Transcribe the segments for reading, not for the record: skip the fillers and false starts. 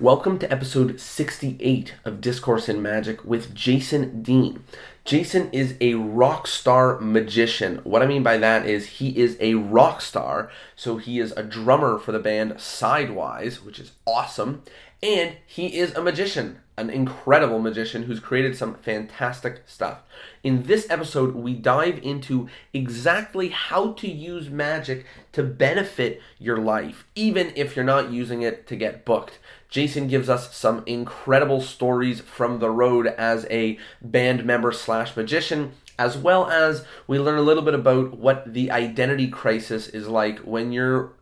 Welcome to episode 68 of Discourse in Magic with Jason Dean. Jason is a rockstar magician. What I mean by that is he is a rock star, so he is a drummer for the band Sidewise, which is awesome, and he is a magician, an incredible magician who's created some fantastic stuff. In this episode, we dive into exactly how to use magic to benefit your life, even if you're not using it to get booked. Jason gives us some incredible stories from the road as a band member slash magician, as well as we learn a little bit about what the identity crisis is like when you're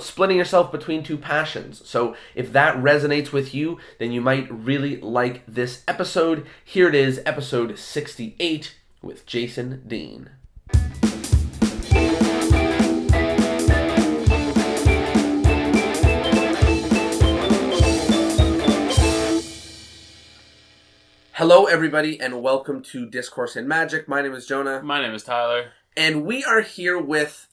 splitting yourself between two passions. So if that resonates with you, then you might really like this episode. Here it is, episode 68 with Jason Dean. Hello, everybody, and welcome to Discourse in Magic. My name is Jonah. My name is Tyler. And we are here with,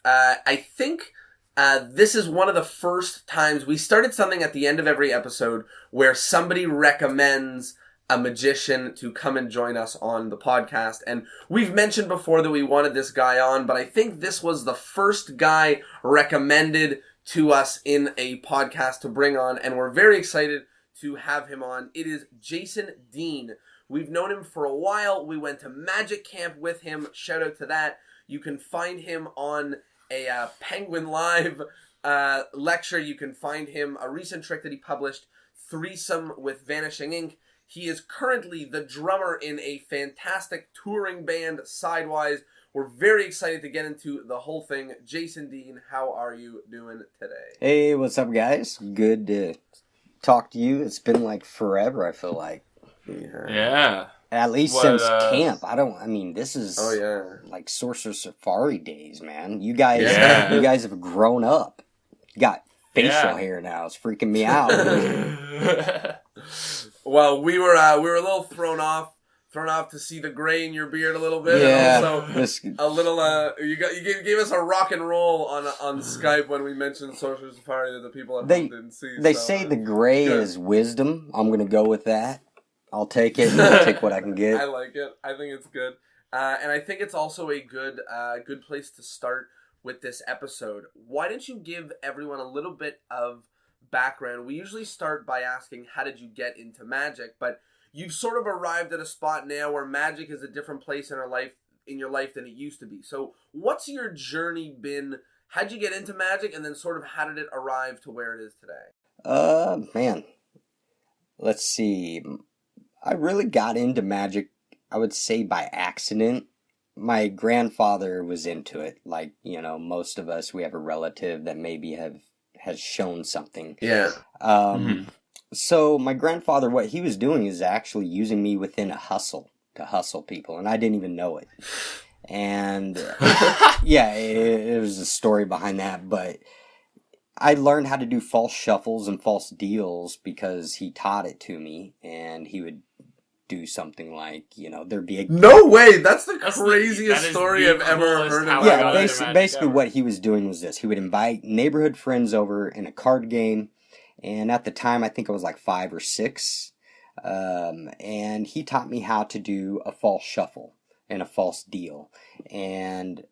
this is one of the first times we started something at the end of every episode where somebody recommends a magician to come and join us on the podcast. And we've mentioned before that we wanted this guy on, but I think this was the first guy recommended to us in a podcast to bring on, and we're very excited to have him on. It is Jason Dean. We've known him for a while. We went to Magic Camp with him. Shout out to that. You can find him on a Penguin Live lecture. You can find him a recent trick that he published, Threesome with Vanishing Ink. He is currently the drummer in a fantastic touring band, Sidewise. We're very excited to get into the whole thing. Jason Dean, how are you doing today? Hey, what's up, guys? Good to talk to you. It's been like forever, I feel like. Yeah. At least since camp. This is like Sorcerer Safari days, man. You guys have grown up. You got facial hair now. It's freaking me out. Well, we were a little thrown off to see the gray in your beard a little bit. Yeah. And also a little you gave us a rock and roll on Skype when we mentioned Sorcerer Safari that the people at home didn't see. They say the gray is wisdom. I'm gonna go with that. I'll take it. I'll take what I can get. I like it. I think it's good. And I think it's also a good place to start with this episode. Why don't you give everyone a little bit of background? We usually start by asking, how did you get into magic? But you've sort of arrived at a spot now where magic is a different place in your life than it used to be. So what's your journey been? How'd you get into magic? And then sort of how did it arrive to where it is today? Man. Let's see. I really got into magic, I would say, by accident. My grandfather was into it. Like, most of us, we have a relative that maybe has shown something. Yeah. So my grandfather, what he was doing is actually using me within a hustle to hustle people, and I didn't even know it. And, it was a story behind that, but I learned how to do false shuffles and false deals because he taught it to me, and he would do something like, there'd be a... No way! That's the craziest story I've ever heard of. Yeah, basically what he was doing was this. He would invite neighborhood friends over in a card game, and at the time, I think I was like 5 or 6, and he taught me how to do a false shuffle and a false deal, and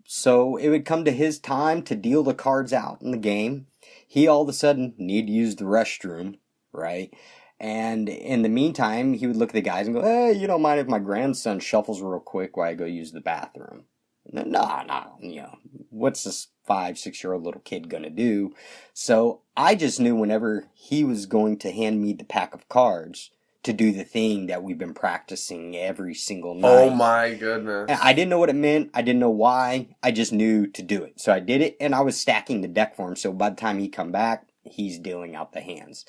so it would come to his time to deal the cards out in the game. He all of a sudden needed to use the restroom, right? And in the meantime, he would look at the guys and go, "Hey, you don't mind if my grandson shuffles real quick while I go use the bathroom?" No, what's this 5, 6-year-old little kid gonna do? So I just knew whenever he was going to hand me the pack of cards to do the thing that we've been practicing every single night. Oh my goodness. I didn't know what it meant. I didn't know why. I just knew to do it. So I did it, and I was stacking the deck for him. So by the time he come back, he's dealing out the hands.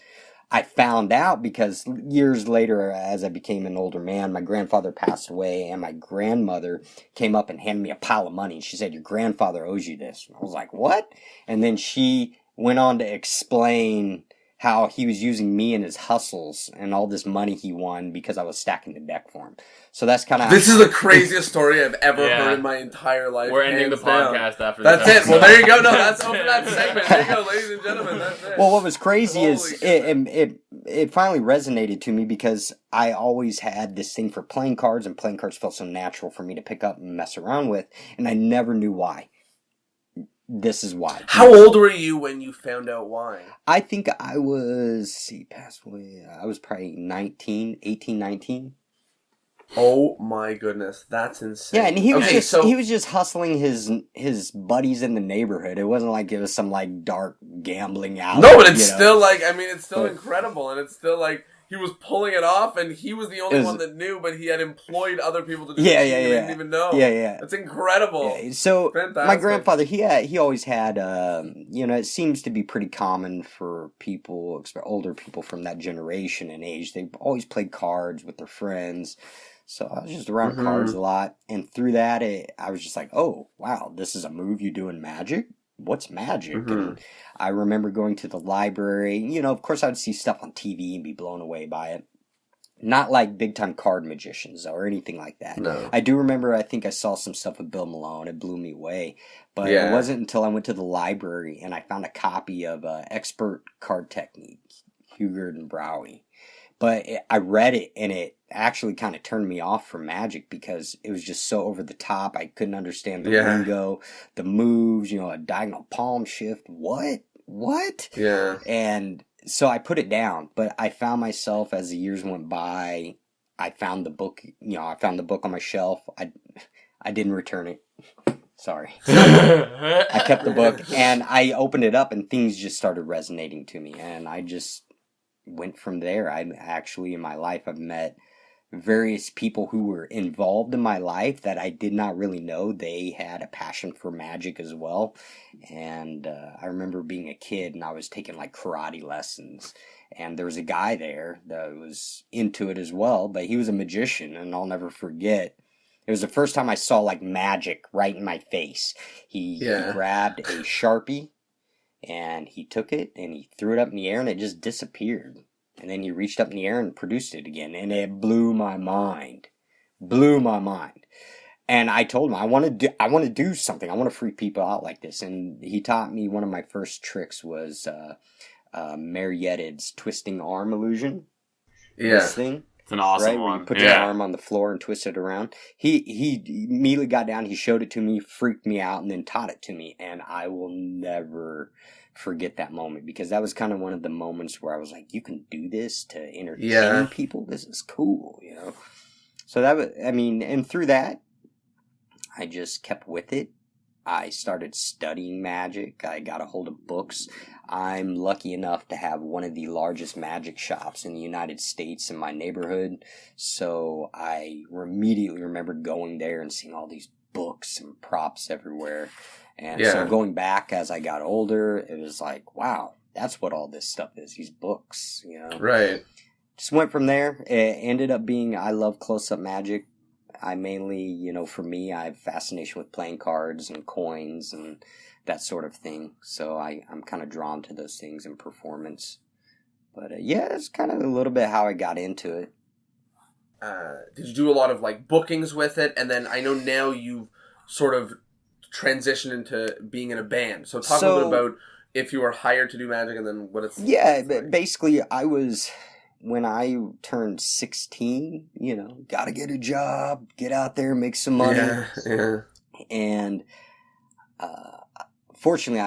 I found out because years later, as I became an older man, my grandfather passed away, and my grandmother came up and handed me a pile of money. And she said, "Your grandfather owes you this." And I was like, "What?" And then she went on to explain how he was using me and his hustles and all this money he won because I was stacking the deck for him. So that's kind of... This is the craziest story I've ever heard in my entire life. We're ending the podcast after this. That's it. Well, there you go. No, that's over that segment. There you go, ladies and gentlemen. That's it. Well, what was crazy is it finally resonated to me because I always had this thing for playing cards, and playing cards felt so natural for me to pick up and mess around with, and I never knew why. This is why. How old were you when you found out why? I think I was, passed away, I was probably 18, 19. Oh my goodness, that's insane. Yeah, and he was just hustling his buddies in the neighborhood. It wasn't like it was some like dark gambling out. No, but it's still like, I mean, it's still incredible, and it's still like he was pulling it off, and he was the only one that knew, but he had employed other people to do it. He didn't even know. Yeah. That's incredible. Yeah. So fantastic. My grandfather, he always had, it seems to be pretty common for people, older people from that generation and age. They always played cards with their friends. So I was just around cards a lot, and through that, I was just like, oh, wow, this is a move you do in Magic? What's Magic? And I remember going to the library. Of course, I would see stuff on TV and be blown away by it. Not like big-time card magicians or anything like that. No. I do remember, I think I saw some stuff with Bill Malone. It blew me away. But it wasn't until I went to the library and I found a copy of Expert Card Technique, Hugard and Browie. But I read it, and it actually kind of turned me off from Magic because it was just so over the top. I couldn't understand the lingo, the moves, a diagonal palm shift. What? Yeah. And so I put it down. But I found myself, as the years went by, I found the book. I found the book on my shelf. I didn't return it. Sorry. I kept the book, and I opened it up, and things just started resonating to me, and I just went from there. In my life, I've met various people who were involved in my life that I did not really know they had a passion for Magic as well. And I remember being a kid, and I was taking like karate lessons, and there was a guy there that was into it as well, but he was a magician, and I'll never forget. It was the first time I saw like magic right in my face. He grabbed a Sharpie, and he took it, and he threw it up in the air, and it just disappeared. And then he reached up in the air and produced it again, and it blew my mind. And I told him, I want to do something. I want to freak people out like this. And he taught me, one of my first tricks was Mariette's twisting arm illusion. Yeah. This thing. It's an awesome one. Where you put your arm on the floor and twist it around. He immediately got down, he showed it to me, freaked me out, and then taught it to me. And I will never forget that moment, because that was kind of one of the moments where I was like, you can do this to entertain people? This is cool, So that was, and through that, I just kept with it. I started studying Magic. I got a hold of books. I'm lucky enough to have one of the largest magic shops in the United States in my neighborhood. So I immediately remember going there and seeing all these books and props everywhere. And so going back as I got older, it was like, wow, that's what all this stuff is, these books, Right. Just went from there. It ended up being, I love close-up Magic. I mainly, for me, I have fascination with playing cards and coins and that sort of thing. So I'm kind of drawn to those things in performance. But it's kind of a little bit how I got into it. Did you do a lot of like bookings with it? And then I know now you've sort of transitioned into being in a band. So talk a little bit about if you were hired to do Magic and then what it's... Yeah, like. Basically I was... When I turned 16, gotta get a job, get out there, make some money. Yeah. And fortunately,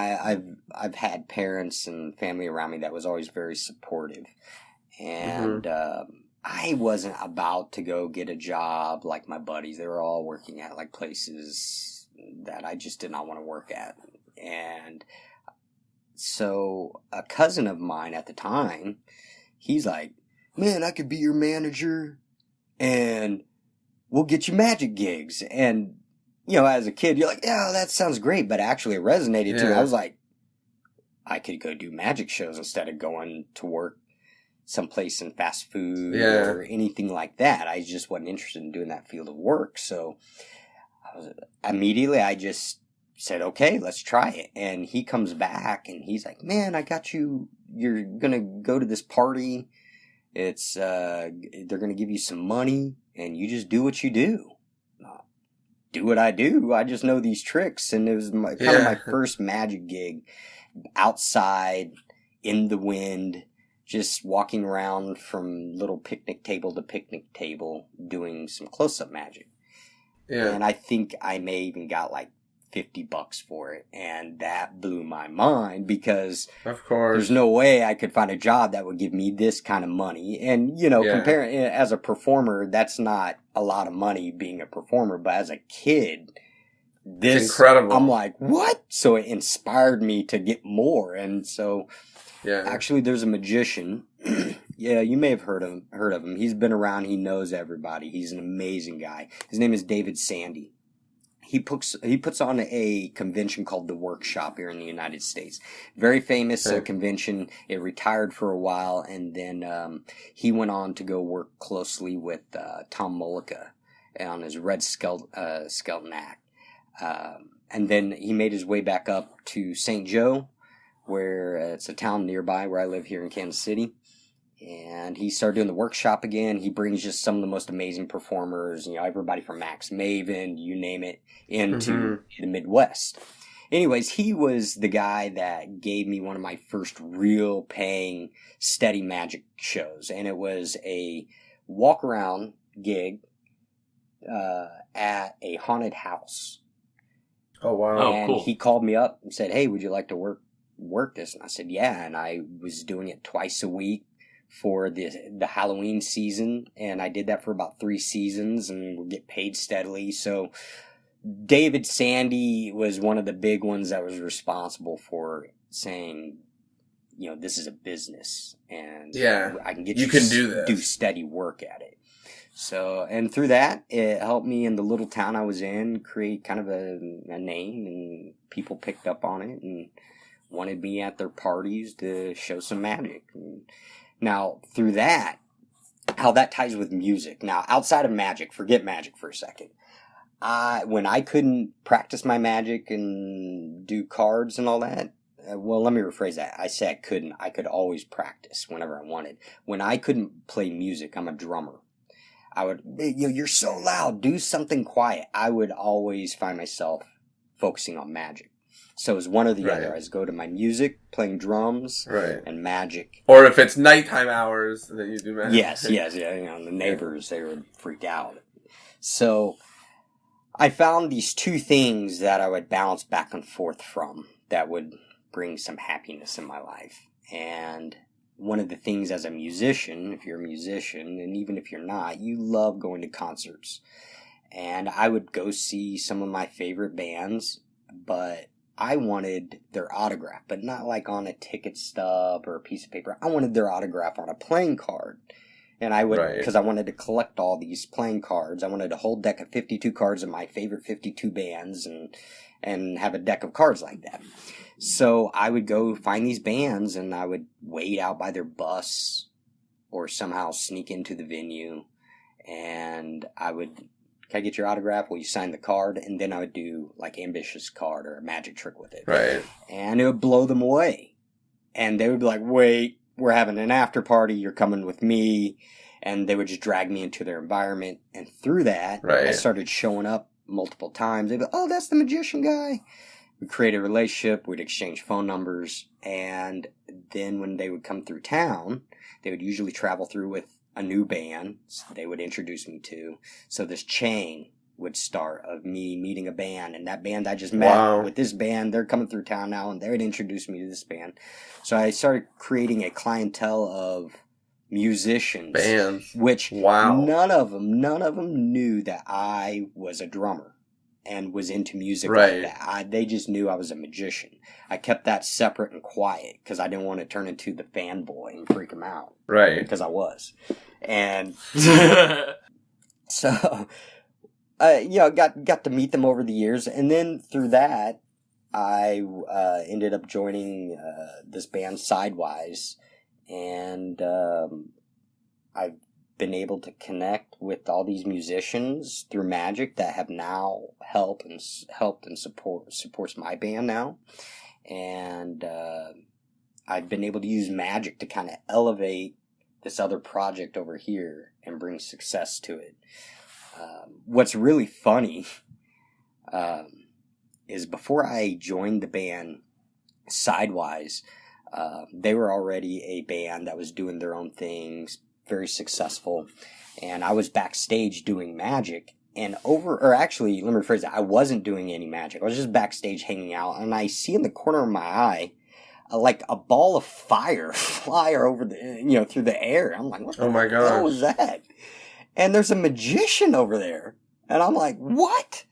I've had parents and family around me that was always very supportive. And I wasn't about to go get a job like my buddies. They were all working at like places that I just did not want to work at. And so a cousin of mine at the time, he's like, man, I could be your manager and we'll get you Magic gigs. And, as a kid, you're like, yeah, that sounds great. But actually it resonated to me. I was like, I could go do Magic shows instead of going to work someplace in fast food or anything like that. I just wasn't interested in doing that field of work. So I just said, okay, let's try it. And he comes back and he's like, man, I got you. You're going to go to this party. It's, they're going to give you some money and you just do what you do. Do what I do. I just know these tricks. And it was kind of my first magic gig outside in the wind, just walking around from little picnic table to picnic table doing some close-up magic. Yeah. And I think I may even got like $50 for it, and that blew my mind because of course there's no way I could find a job that would give me this kind of money. And comparing as a performer, that's not a lot of money being a performer, but as a kid, this it's incredible. I'm like, what? So it inspired me to get more. And so actually there's a magician. Yeah, you may have heard of him. He's been around, he knows everybody. He's an amazing guy. His name is David Sandy. He puts on a convention called the Workshop here in the United States. Very famous convention. It retired for a while, and then he went on to go work closely with Tom Mullica on his Red Skelton Act. And then he made his way back up to St. Joe, where it's a town nearby where I live here in Kansas City. And he started doing the Workshop again. He brings just some of the most amazing performers, everybody from Max Maven, you name it, into the Midwest. Anyways, he was the guy that gave me one of my first real paying steady magic shows. And it was a walk-around gig at a haunted house. Oh, wow. And he called me up and said, hey, would you like to work this? And I said, yeah. And I was doing it twice a week for the Halloween season, and I did that for about 3 seasons and would get paid steadily. So David Sandy was one of the big ones that was responsible for saying, this is a business and I can get you can do this. Do steady work at it. So, and through that, it helped me in the little town I was in create kind of a name, and people picked up on it and wanted me at their parties to show some magic. And now, through that, how that ties with music. Now, outside of magic, forget magic for a second. When I couldn't practice my magic and do cards and all that, well, let me rephrase that. I say I couldn't. I could always practice whenever I wanted. When I couldn't play music, I'm a drummer. I would, you're so loud, do something quiet. I would always find myself focusing on magic. So it was one or the other. I was go to my music, playing drums, and magic. Or if it's nighttime hours, then you do magic. Yes. The neighbors, they would freak out. So I found these two things that I would bounce back and forth from that would bring some happiness in my life. And one of the things as a musician, if you're a musician, and even if you're not, you love going to concerts. And I would go see some of my favorite bands, but I wanted their autograph, but not like on a ticket stub or a piece of paper. I wanted their autograph on a playing card. And I would, because I wanted to collect all these playing cards. I wanted a whole deck of 52 cards of my favorite 52 bands and have a deck of cards like that. So I would go find these bands and I would wait out by their bus or somehow sneak into the venue. And I would, can I get your autograph? Will you sign the card? And then I would do like ambitious card or a magic trick with it. Right. And it would blow them away. And they would be like, wait, we're having an after party. You're coming with me. And they would just drag me into their environment. And through that, I started showing up multiple times. They'd be like, oh, that's the magician guy. We'd create a relationship. We'd exchange phone numbers. And then when they would come through town, they would usually travel through with a new band they would introduce me to. So this chain would start of me meeting a band, and that band I just met with this band, they're coming through town now, and they would introduce me to this band. So I started creating a clientele of musicians, bands, which none of them knew that I was a drummer and was into music like that. They just knew I was a magician. I kept that separate and quiet because I didn't want to turn into the fanboy and freak them out. Right. Because I was. And so, got to meet them over the years. And then through that, I ended up joining this band, Sidewise. And been able to connect with all these musicians through magic that have now helped and supports my band now. And I've been able to use magic to kind of elevate this other project over here and bring success to it. What's really funny is before I joined the band Sidewise, they were already a band that was doing their own things, very successful, and I was backstage doing magic. And actually, let me rephrase that. I wasn't doing any magic. I was just backstage hanging out, and I see in the corner of my eye, like a ball of fire fly over through the air. I'm like, what the hell was that? And there's a magician over there, and I'm like, what?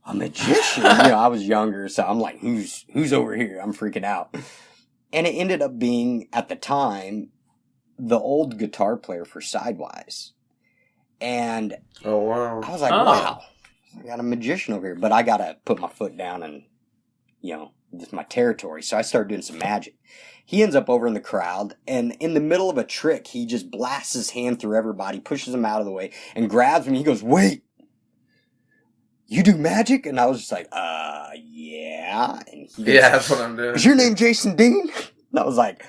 A magician? I was younger, so I'm like, who's over here? I'm freaking out. And it ended up being, at the time, the old guitar player for Sidewise. And oh wow, I was like, wow, I got a magician over here, but I gotta put my foot down and, this is my territory. So I started doing some magic. He ends up over in the crowd, and in the middle of a trick, he just blasts his hand through everybody, pushes them out of the way, and grabs me. He goes, wait, you do magic? And I was just like, yeah. And he goes, yeah, that's what I'm doing. Is your name Jason Dean? And I was like,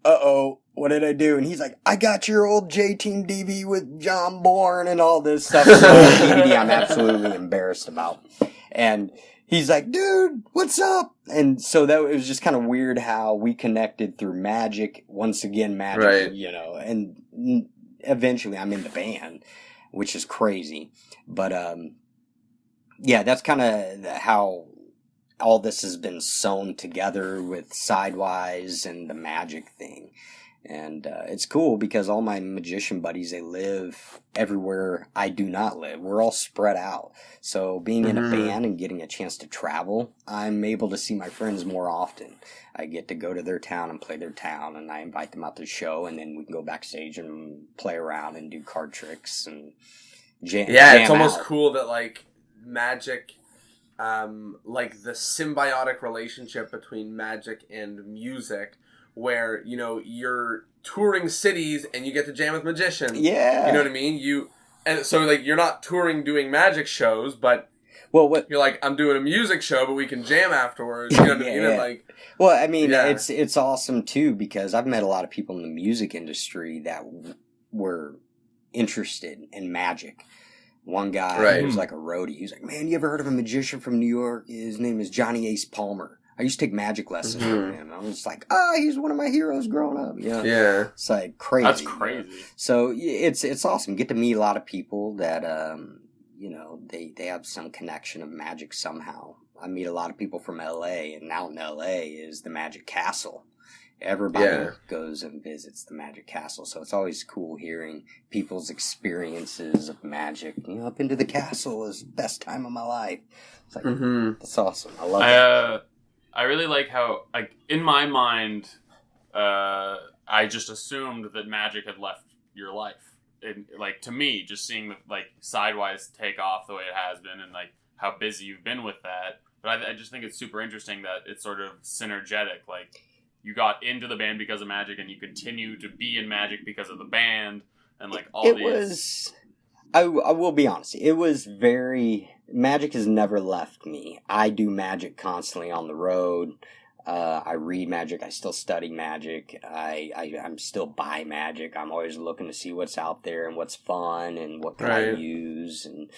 uh-oh. What did I do? And he's like, I got your old J-Team DV with John Bourne and all this stuff. So DVD I'm absolutely embarrassed about. And he's like, dude, what's up? And so it was just kind of weird how we connected through magic. Once again, magic, right. And eventually I'm in the band, which is crazy. But, yeah, that's kind of how all this has been sewn together with Sidewise and the magic thing. And it's cool because all my magician buddies, they live everywhere I do not live. We're all spread out. So being in a band and getting a chance to travel, I'm able to see my friends more often. I get to go to their town and play their town, and I invite them out to the show, and then we can go backstage and play around and do card tricks and jam it's almost out. cool that, like, magic, like the symbiotic relationship between magic and music, where, you're touring cities and you get to jam with magicians. Yeah. You know what I mean? And so, like, you're not touring doing magic shows, but you're like, I'm doing a music show, but we can jam afterwards. You know what I mean? Like, well, I mean, it's awesome too, because I've met a lot of people in the music industry that were interested in magic. One guy who's like a roadie. He was like, man, you ever heard of a magician from New York? His name is Johnny Ace Palmer. I used to take magic lessons from him. I was like, he's one of my heroes growing up. Yeah. It's like crazy. That's crazy. So it's awesome. Get to meet a lot of people that, they have some connection of magic somehow. I meet a lot of people from LA, and out in LA is the Magic Castle. Everybody goes and visits the Magic Castle, so it's always cool hearing people's experiences of magic. I've been to the castle. It was the best time of my life. It's like, that's awesome. I love it. I really like how, like, in my mind, I just assumed that magic had left your life. Like, to me, just seeing, like, Sidewise take off the way it has been and, like, how busy you've been with that. But I just think it's super interesting that it's sort of synergetic. Like, you got into the band because of magic, and you continue to be in magic because of the band, and, like, all these... I will be honest. It was magic has never left me. I do magic constantly on the road. I read magic. I still study magic. I'm still by magic. I'm always looking to see what's out there and what's fun and what can I use. And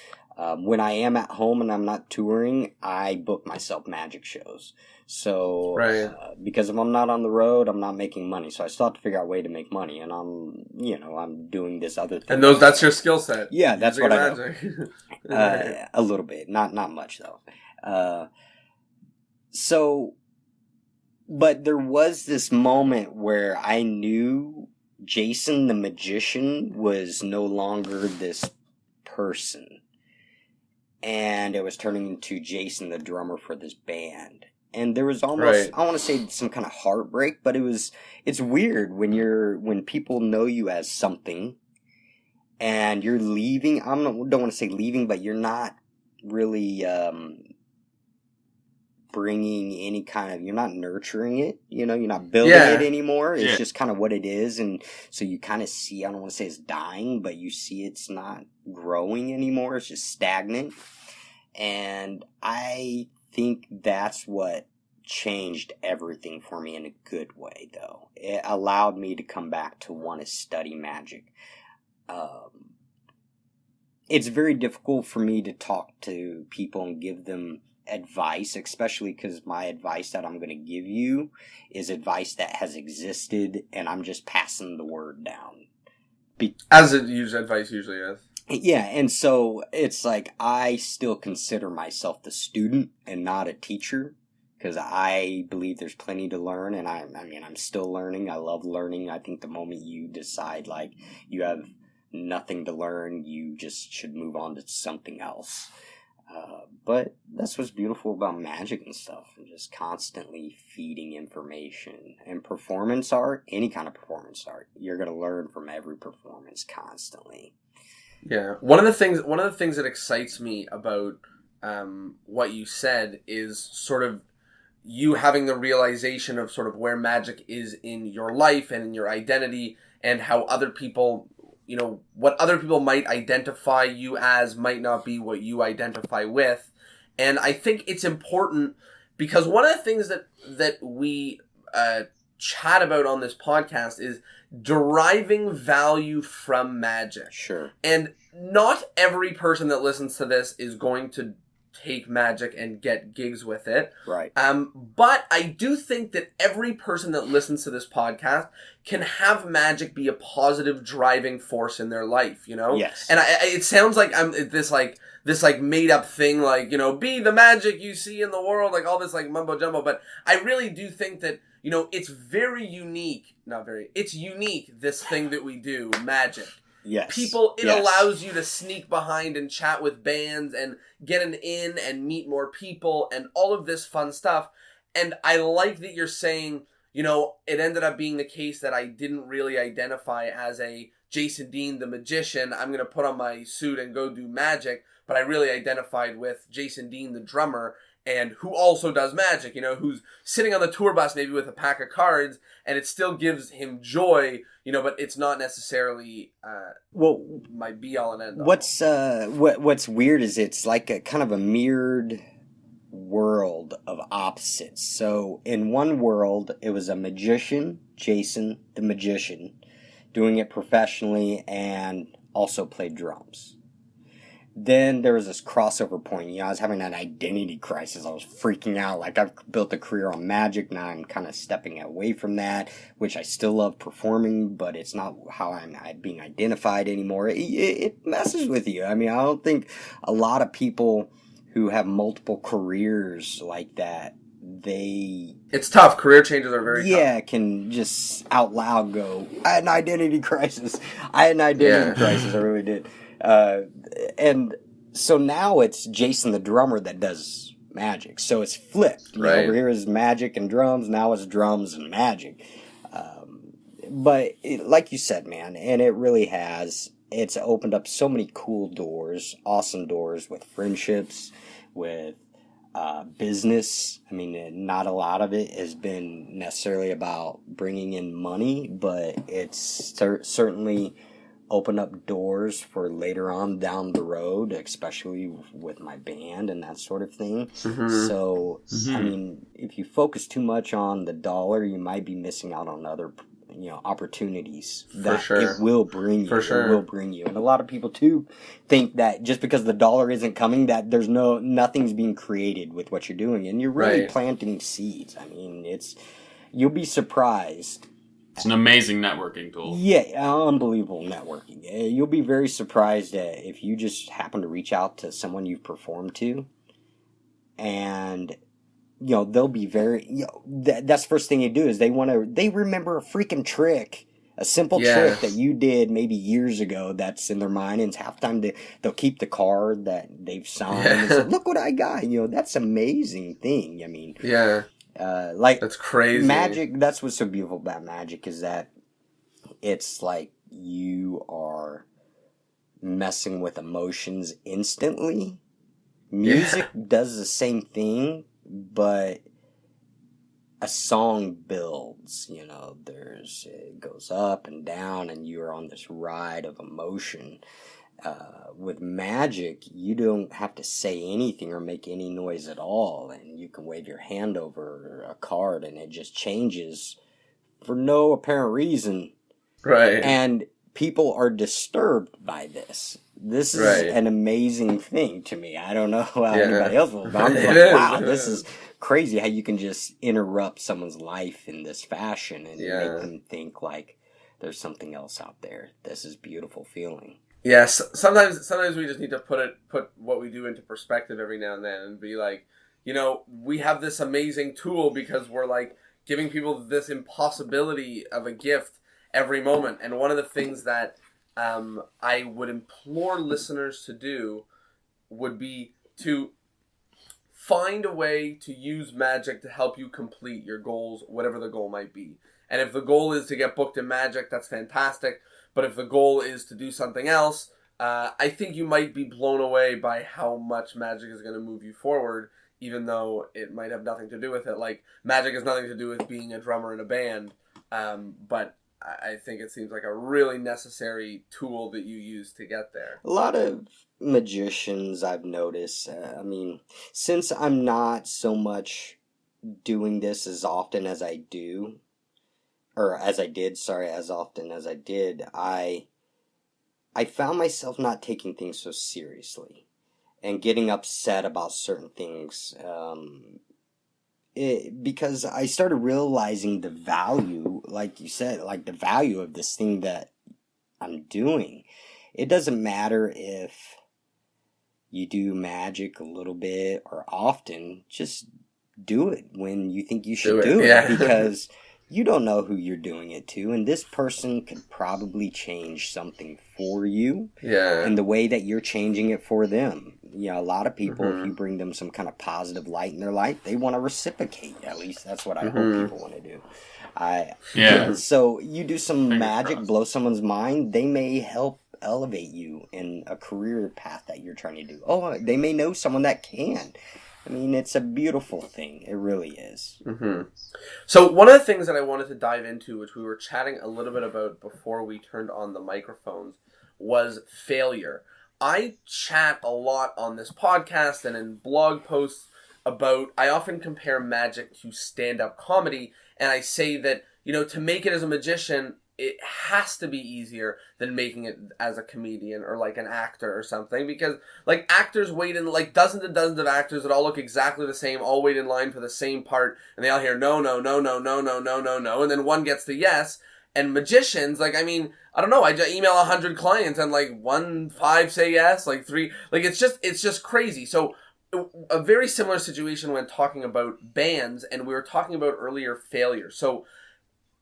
when I am at home and I'm not touring, I book myself magic shows. So because if I'm not on the road, I'm not making money. So I still have to figure out a way to make money. And I'm doing this other thing. And that's your skill set. Yeah, that's what I do. A little bit, not much though. But there was this moment where I knew Jason the magician was no longer this person. And it was turning into Jason the drummer for this band. And there was almost, I want to say some kind of heartbreak, but it's weird when people know you as something and you're leaving. Don't want to say leaving, but you're not really, bringing any kind of, you're not nurturing it, you're not building it anymore. It's just kind of what it is. And so you kind of see, I don't want to say it's dying, but you see it's not growing anymore. It's just stagnant. And I think that's what changed everything for me in a good way, though. It allowed me to come back to want to study magic. It's very difficult for me to talk to people and give them advice, especially because my advice that I'm going to give you is advice that has existed, and I'm just passing the word down. As advice usually is. Yeah, and so it's like I still consider myself the student and not a teacher, because I believe there's plenty to learn, and I'm still learning. I love learning. I think the moment you decide like you have nothing to learn, you just should move on to something else. But that's what's beautiful about magic and stuff, and just constantly feeding information. And performance art, any kind of performance art, you're going to learn from every performance constantly. Yeah, one of the things that excites me about what you said is sort of you having the realization of sort of where magic is in your life and in your identity, and how other people, what other people might identify you as might not be what you identify with. And I think it's important because one of the things that we chat about on this podcast is deriving value from magic. Sure. And not every person that listens to this is going to take magic and get gigs with it. Right. But I do think that every person that listens to this podcast can have magic be a positive driving force in their life, Yes. And it sounds like I'm this made up thing, like, be the magic you see in the world, like all this like mumbo jumbo. But I really do think that, it's very unique. It's unique, this thing that we do, magic. Yes. It allows you to sneak behind and chat with bands and get an in and meet more people and all of this fun stuff. And I like that you're saying, it ended up being the case that I didn't really identify as a Jason Dean the magician. I'm going to put on my suit and go do magic. But I really identified with Jason Dean the drummer, and who also does magic, who's sitting on the tour bus maybe with a pack of cards, and it still gives him joy, but it's not necessarily my be-all and end-all. What's weird is it's like a kind of a mirrored world of opposites. So in one world, it was a magician, Jason the magician, doing it professionally and also played drums. Then there was this crossover point. I was having an identity crisis. I was freaking out. Like, I've built a career on magic. Now I'm kind of stepping away from that, which I still love performing, but it's not how I'm being identified anymore. It messes with you. I don't think a lot of people who have multiple careers like that, it's tough. Career changes are very tough. Can just out loud go, I had an identity crisis. I really did. And so now it's Jason the drummer that does magic. So it's flipped. Over here is magic and drums. Now it's drums and magic. But like you said, man, and it really has, it's opened up so many cool doors, awesome doors with friendships, with business. Not a lot of it has been necessarily about bringing in money, but it's certainly open up doors for later on down the road, especially with my band and that sort of thing. Mm-hmm. So, if you focus too much on the dollar, you might be missing out on other, opportunities that it will bring you. It will bring you. And a lot of people too think that just because the dollar isn't coming, that there's nothing's being created with what you're doing, and you're really planting seeds. You'll be surprised. It's an amazing networking tool. Yeah, unbelievable networking. You'll be very surprised if you just happen to reach out to someone you've performed to, and they'll be very. That's the first thing you do is they remember a freaking trick, a simple trick that you did maybe years ago that's in their mind, and it's half the time they'll keep the card that they've signed and say, "Look what I got!" That's an amazing thing. That's crazy. Magic, that's what's so beautiful about magic, is that it's like you are messing with emotions instantly. Music does the same thing, but a song builds, it goes up and down, and you're on this ride of emotion. With magic, you don't have to say anything or make any noise at all, and you can wave your hand over a card and it just changes for no apparent reason. Right. And people are disturbed by this. This is an amazing thing to me. I don't know how anybody else will, but I'm like, wow, this is crazy how you can just interrupt someone's life in this fashion and make them think like there's something else out there. This is beautiful feeling. Yes, sometimes we just need to put what we do into perspective every now and then and be like, we have this amazing tool because we're like giving people this impossibility of a gift every moment. And one of the things that I would implore listeners to do would be to find a way to use magic to help you complete your goals, whatever the goal might be. And if the goal is to get booked in magic, that's fantastic. But if the goal is to do something else, I think you might be blown away by how much magic is going to move you forward, even though it might have nothing to do with it. Like, magic has nothing to do with being a drummer in a band, but I think it seems like a really necessary tool that you use to get there. A lot of magicians I've noticed, since I'm not so much doing this as often as I do, or as often as I did, I found myself not taking things so seriously and getting upset about certain things. Because I started realizing the value, like you said, like the value of this thing that I'm doing. It doesn't matter if you do magic a little bit or often, just do it when you think you should do it because you don't know who you're doing it to, and this person could probably change something for you in the way that you're changing it for them. A lot of people, if you bring them some kind of positive light in their life, they want to reciprocate. At least that's what I hope people want to do. So you do some magic, blow someone's mind, they may help elevate you in a career path that you're trying to do. Oh, they may know someone that can. It's a beautiful thing. It really is. Mm-hmm. So one of the things that I wanted to dive into, which we were chatting a little bit about before we turned on the microphones, was failure. I chat a lot on this podcast and in blog posts about, I often compare magic to stand-up comedy, and I say that, to make it as a magician, it has to be easier than making it as a comedian or like an actor or something, because like actors wait in like dozens and dozens of actors that all look exactly the same, all wait in line for the same part, and they all hear no, no, no, no, no, no, no, no, no, and then one gets the yes. And magicians, I don't know, I email 100 clients and like 5 say yes, like 3, like it's just crazy. So a very similar situation when talking about bands, and we were talking about earlier failure. So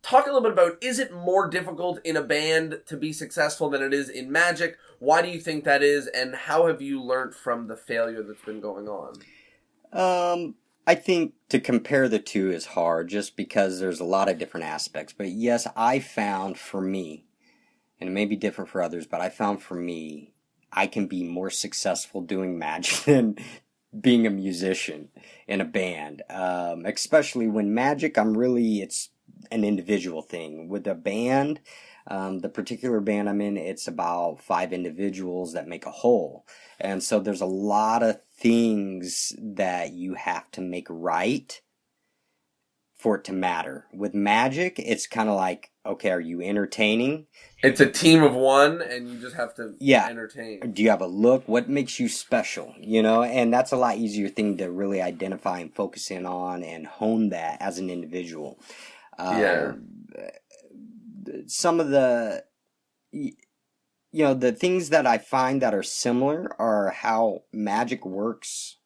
talk a little bit about, is it more difficult in a band to be successful than it is in magic? Why do you think that is? And how have you learned from the failure that's been going on? I think to compare the two is hard just because there's a lot of different aspects. But yes, I found for me, and it may be different for others, but I found for me, I can be more successful doing magic than being a musician in a band. Especially when magic, it's an individual thing. With a band, the particular band I'm in, it's about 5 individuals that make a whole. And so there's a lot of things that you have to make right for it to matter. With magic, it's kind of like, okay, are you entertaining? It's a team of one, and you just have to entertain. Do you have a look? What makes you special? And that's a lot easier thing to really identify and focus in on and hone that as an individual. Some of the the things that I find that are similar are how magic works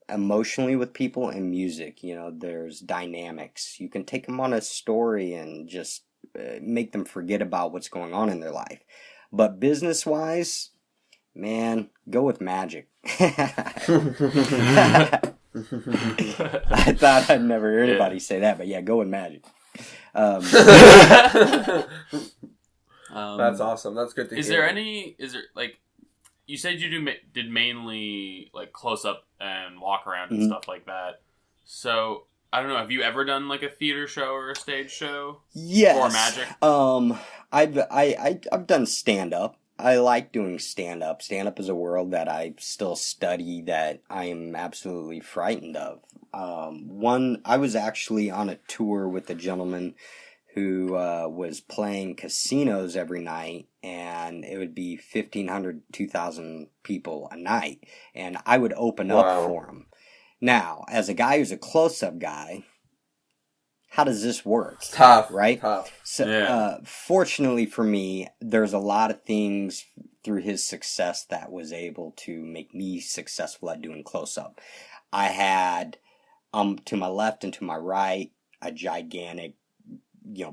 emotionally with people and music. There's dynamics. You can take them on a story and just make them forget about what's going on in their life. But business-wise, man, go with magic. I thought I'd never hear anybody say that, but yeah, go with magic. That's awesome. That's good to hear. Is there like, you said you did mainly like close up and walk around and stuff like that. So I don't know. Have you ever done like a theater show or a stage show? Yes. For magic? I've done stand up. I like doing stand up. Stand up is a world that I still study that I am absolutely frightened of. I was actually on a tour with a gentleman who was playing casinos every night, and it would be 1,500, 2,000 people a night, and I would open up for him. Now, as a guy who's a close-up guy, how does this work? It's tough, right? Tough. So, fortunately for me, there's a lot of things through his success that was able to make me successful at doing close-up. I had, to my left and to my right, a gigantic,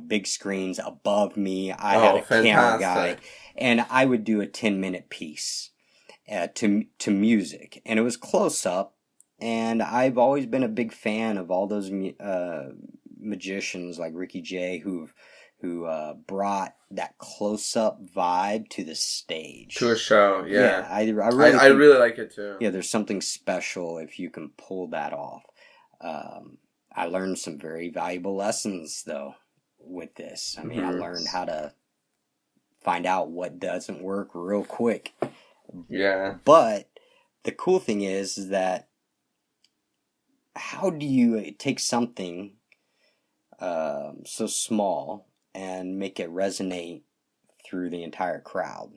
big screens above me. I had a camera guy, and I would do a 10-minute piece to music, and it was close-up. And I've always been a big fan of all those magicians like Ricky Jay who brought that close-up vibe to the stage, to a show. Yeah, I really like it too. Yeah, there's something special if you can pull that off. I learned some very valuable lessons though with this. I mean, I learned how to find out what doesn't work real quick. Yeah, but the cool thing is that how do you take something so small and make it resonate through the entire crowd?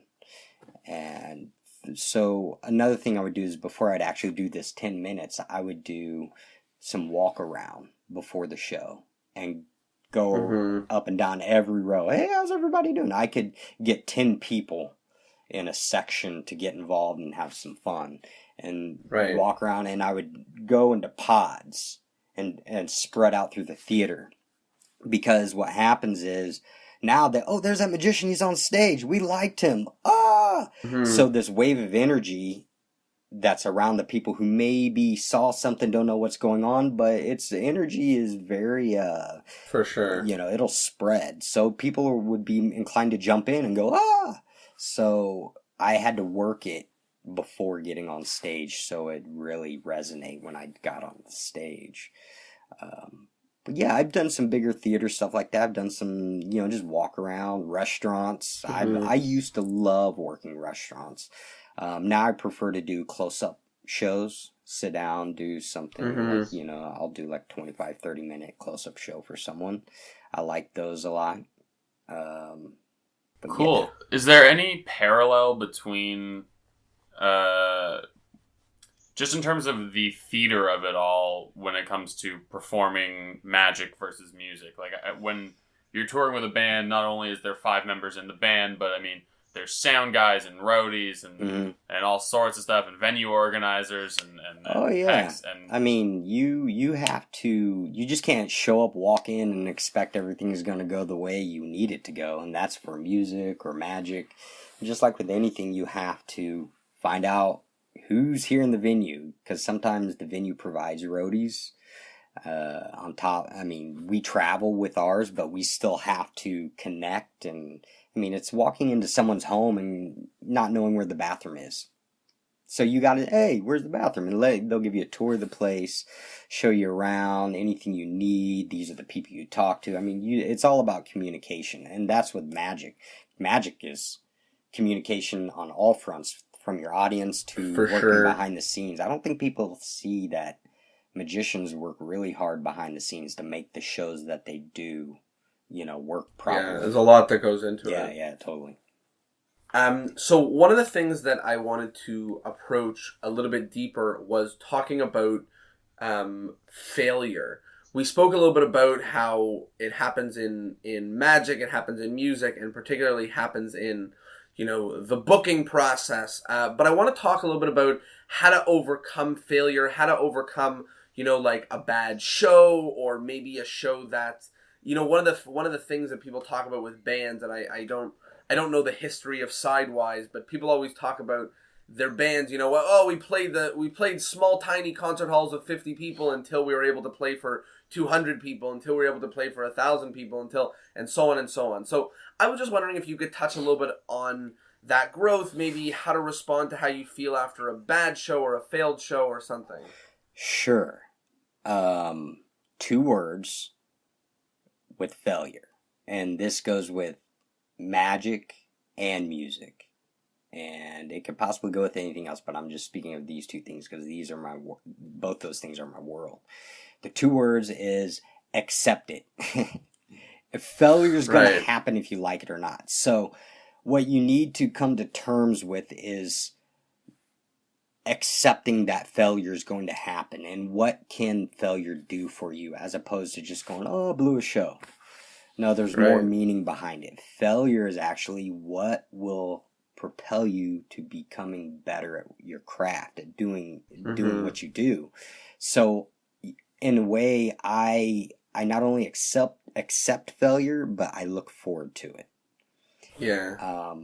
And so another thing I would do is before I'd actually do this 10 minutes, I would do some walk around before the show and go up and down every row. Hey, how's everybody doing? I could get 10 people in a section to get involved and have some fun and walk around, and I would go into pods and spread out through the theater, because what happens is now that, there's that magician, he's on stage, we liked him, so this wave of energy that's around the people who maybe saw something, don't know what's going on, but its energy is very for sure, it'll spread, so people would be inclined to jump in and go so I had to work it before getting on stage so it really resonate when I got on the stage. But yeah, I've done some bigger theater stuff like that. I've done some, just walk around restaurants. I used to love working restaurants. Now I prefer to do close-up shows, sit down, do something like, I'll do like 25, 30-minute close-up show for someone. I like those a lot. Cool. Yeah. Is there any parallel between just in terms of the theater of it all when it comes to performing magic versus music? Like when you're touring with a band, not only is there 5 members in the band, but I mean, there's sound guys and roadies and all sorts of stuff, and venue organizers and techs, and I mean, you have to, you just can't show up, walk in, and expect everything is going to go the way you need it to go, and that's for music or magic. Just like with anything, you have to find out who's here in the venue, because sometimes the venue provides roadies. On top, I mean, we travel with ours, but we still have to connect, and I mean, it's walking into someone's home and not knowing where the bathroom is. So you got to, hey, where's the bathroom? And they'll give you a tour of the place, show you around, anything you need. These are the people you talk to. I mean, it's all about communication, and that's what magic. Magic is communication on all fronts, from your audience to working behind the scenes. I don't think people see that magicians work really hard behind the scenes to make the shows that they do, work properly. Yeah, there's a lot that goes into it. Yeah, totally. So one of the things that I wanted to approach a little bit deeper was talking about failure. We spoke a little bit about how it happens in magic, it happens in music, and particularly happens in the booking process. But I want to talk a little bit about how to overcome failure, how to overcome, like a bad show, or maybe a show that's, one of the things that people talk about with bands, and I don't know the history of Sidewise, but people always talk about their bands, we played small tiny concert halls of 50 people until we were able to play for 200 people, until we were able to play for 1,000 people, and so on and so on. So I was just wondering if you could touch a little bit on that growth, maybe how to respond to how you feel after a bad show or a failed show or something. Sure. two words with failure. And this goes with magic and music. And it could possibly go with anything else, but I'm just speaking of these two things because these are both those things are my world. The two words is accept it. Failure is going to happen if you like it or not. So what you need to come to terms with is accepting that failure is going to happen and what can failure do for you as opposed to just going, oh, I blew a show. No, there's more meaning behind it. Failure is actually what will propel you to becoming better at your craft, at doing what you do. So in a way, I not only accept failure, but I look forward to it. Yeah.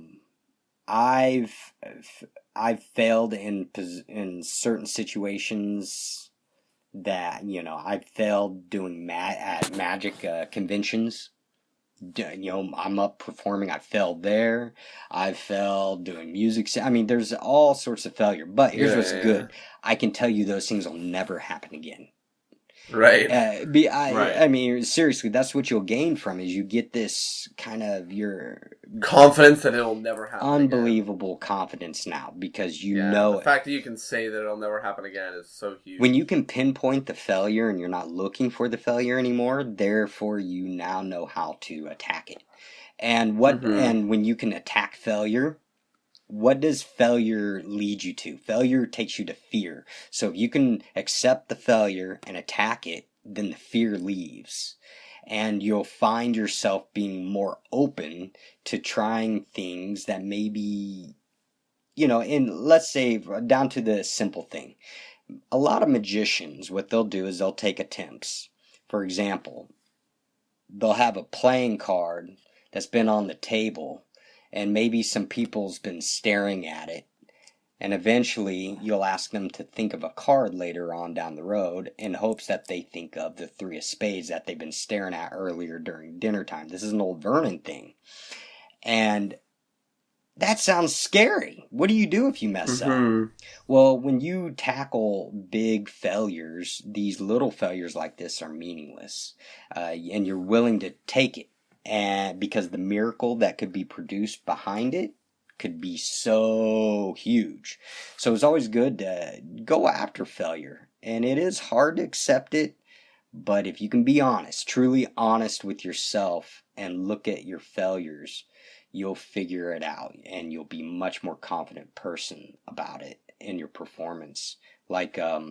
I've failed in certain situations that, you know, I've failed doing at magic conventions. You know, I'm up performing, I failed there. I've failed doing music. I mean, there's all sorts of failure. But here's what's good. I can tell you those things will never happen again. Right. I mean, seriously, that's what you'll gain from is you get this kind of your confidence that it'll never happen. Unbelievable confidence now because you know the fact that you can say that it'll never happen again is so huge. When you can pinpoint the failure and you're not looking for the failure anymore, therefore you now know how to attack it. And and when you can attack failure, what does failure lead you to? Failure takes you to fear. So if you can accept the failure and attack it, then the fear leaves. And you'll find yourself being more open to trying things that maybe, you know, let's say down to the simple thing. A lot of magicians, what they'll do is they'll take attempts. For example, they'll have a playing card that's been on the table and maybe some people's been staring at it. And eventually, you'll ask them to think of a card later on down the road in hopes that they think of the 3 of spades that they've been staring at earlier during dinner time. This is an old Vernon thing. And that sounds scary. What do you do if you mess up? Well, when you tackle big failures, these little failures like this are meaningless. And you're willing to take it. And because the miracle that could be produced behind it could be so huge. So it's always good to go after failure. And it is hard to accept it, but if you can be honest, truly honest with yourself and look at your failures, you'll figure it out and you'll be a much more confident person about it in your performance. Like I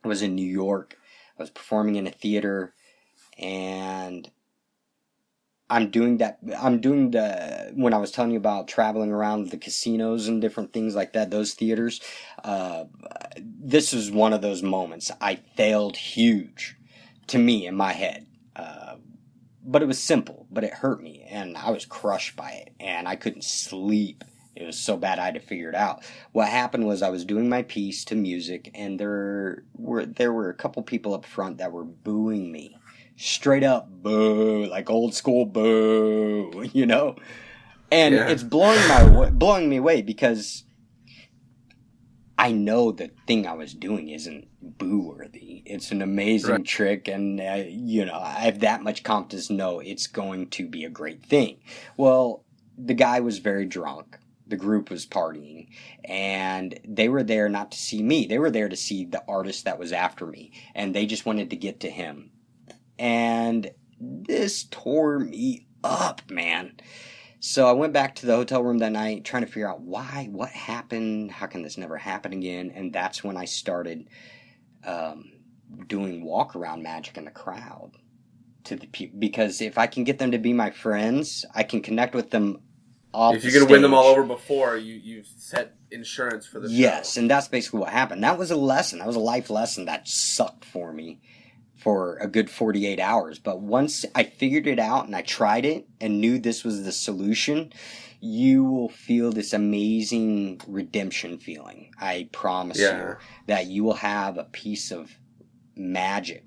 was in New York, I was performing in a theater, and when I was telling you about traveling around the casinos and different things like that, those theaters, this was one of those moments. I failed huge to me in my head. But it was simple, but it hurt me and I was crushed by it and I couldn't sleep. It was so bad I had to figure it out. What happened was I was doing my piece to music and there were a couple people up front that were booing me. Straight up boo, like old school boo, you know? And it's blowing me away because I know the thing I was doing isn't boo-worthy. It's an amazing trick, and, you know, I have that much confidence to know it's going to be a great thing. Well, the guy was very drunk. The group was partying, and they were there not to see me. They were there to see the artist that was after me, and they just wanted to get to him. And this tore me up, man. So I went back to the hotel room that night trying to figure out why, what happened, how can this never happen again? And that's when I started doing walk-around magic in the crowd to the people. Because if I can get them to be my friends, I can connect with them off If you can win them all over before, you've set insurance for the show. Yes, and that's basically what happened. That was a lesson. That was a life lesson that sucked for me for a good 48 hours. But once I figured it out and I tried it and knew this was the solution, you will feel this amazing redemption feeling. I promise you that you will have a piece of magic.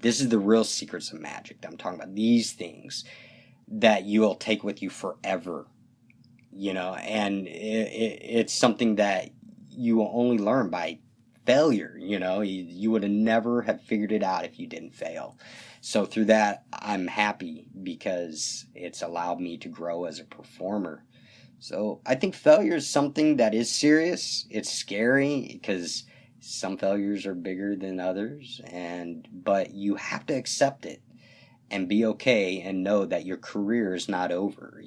This is the real secrets of magic that I'm talking about. These things that you will take with you forever. You know, and it's something that you will only learn by failure. You would have never have figured it out if you didn't fail. So through that, I'm happy because it's allowed me to grow as a performer. So I think failure is something that is serious. It's scary because some failures are bigger than others, but you have to accept it and be okay and know that your career is not over.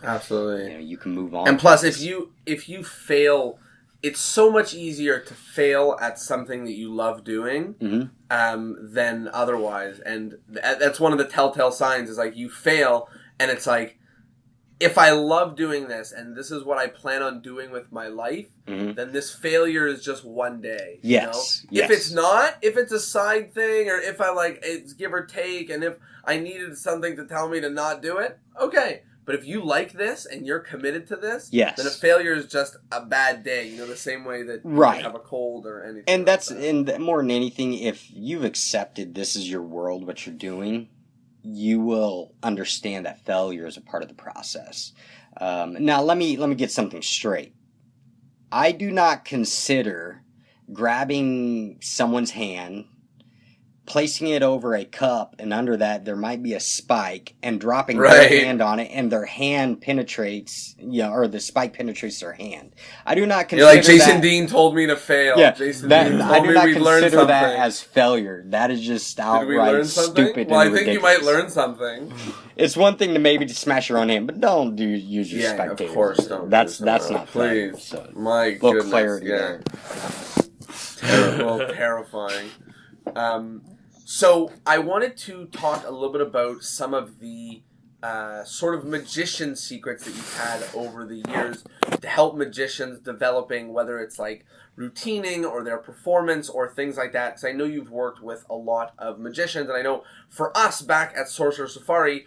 Absolutely. You can move on. And plus, if you fail, it's so much easier to fail at something that you love doing than otherwise. And that's one of the telltale signs is like you fail and it's like, if I love doing this and this is what I plan on doing with my life, then this failure is just one day. Yes. If it's not, if it's a side thing or if it's give or take and if I needed something to tell me to not do it, okay. But if you like this and you're committed to this, then a failure is just a bad day. The same way that you have a cold or anything. And and more than anything, if you've accepted this is your world, what you're doing, you will understand that failure is a part of the process. Now, let me get something straight. I do not consider grabbing someone's hand, placing it over a cup, and under that there might be a spike, and dropping their hand on it, and their hand penetrates, or the spike penetrates their hand. I do not consider You're like, Jason Dean told me to fail. Yeah, Jason Dean told I do me not we'd learn consider something. that as failure. That is just Did we outright learn something? stupid Well, and I think ridiculous. you might learn something. It's one thing to maybe to smash your own hand, but don't use your spectators. Of course, don't. That's not fair. Please. So, My little goodness. clarity Yeah. there. Terrible, terrifying. So I wanted to talk a little bit about some of the sort of magician secrets that you've had over the years to help magicians developing, whether it's like routining or their performance or things like that. Because I know you've worked with a lot of magicians, and I know for us back at Sorcerer Safari,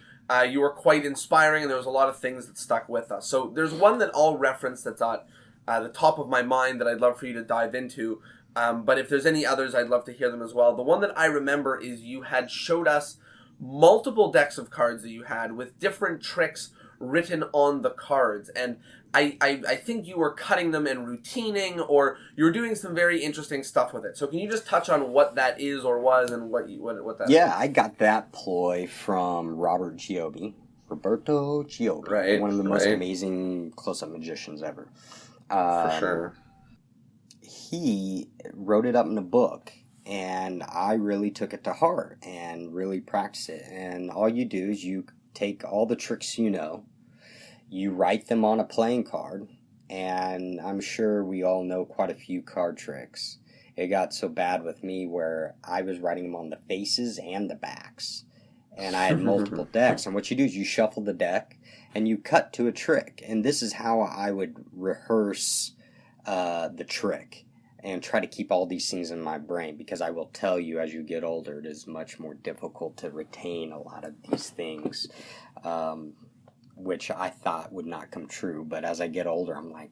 you were quite inspiring, and there was a lot of things that stuck with us. So there's one that I'll reference that's at the top of my mind that I'd love for you to dive into. But if there's any others, I'd love to hear them as well. The one that I remember is you had showed us multiple decks of cards that you had with different tricks written on the cards. And I think you were cutting them and routining, or you were doing some very interesting stuff with it. So can you just touch on what that is or was and what that is? I got that ploy from Roberto Giobbi. One of the most amazing close-up magicians ever. For sure. He wrote it up in a book, and I really took it to heart and really practiced it. And all you do is you take all the tricks you write them on a playing card, and I'm sure we all know quite a few card tricks. It got so bad with me where I was writing them on the faces and the backs, and I had multiple decks. And what you do is you shuffle the deck, and you cut to a trick. And this is how I would rehearse the trick and try to keep all these things in my brain, because I will tell you, as you get older, it is much more difficult to retain a lot of these things, which I thought would not come true. But as I get older, I'm like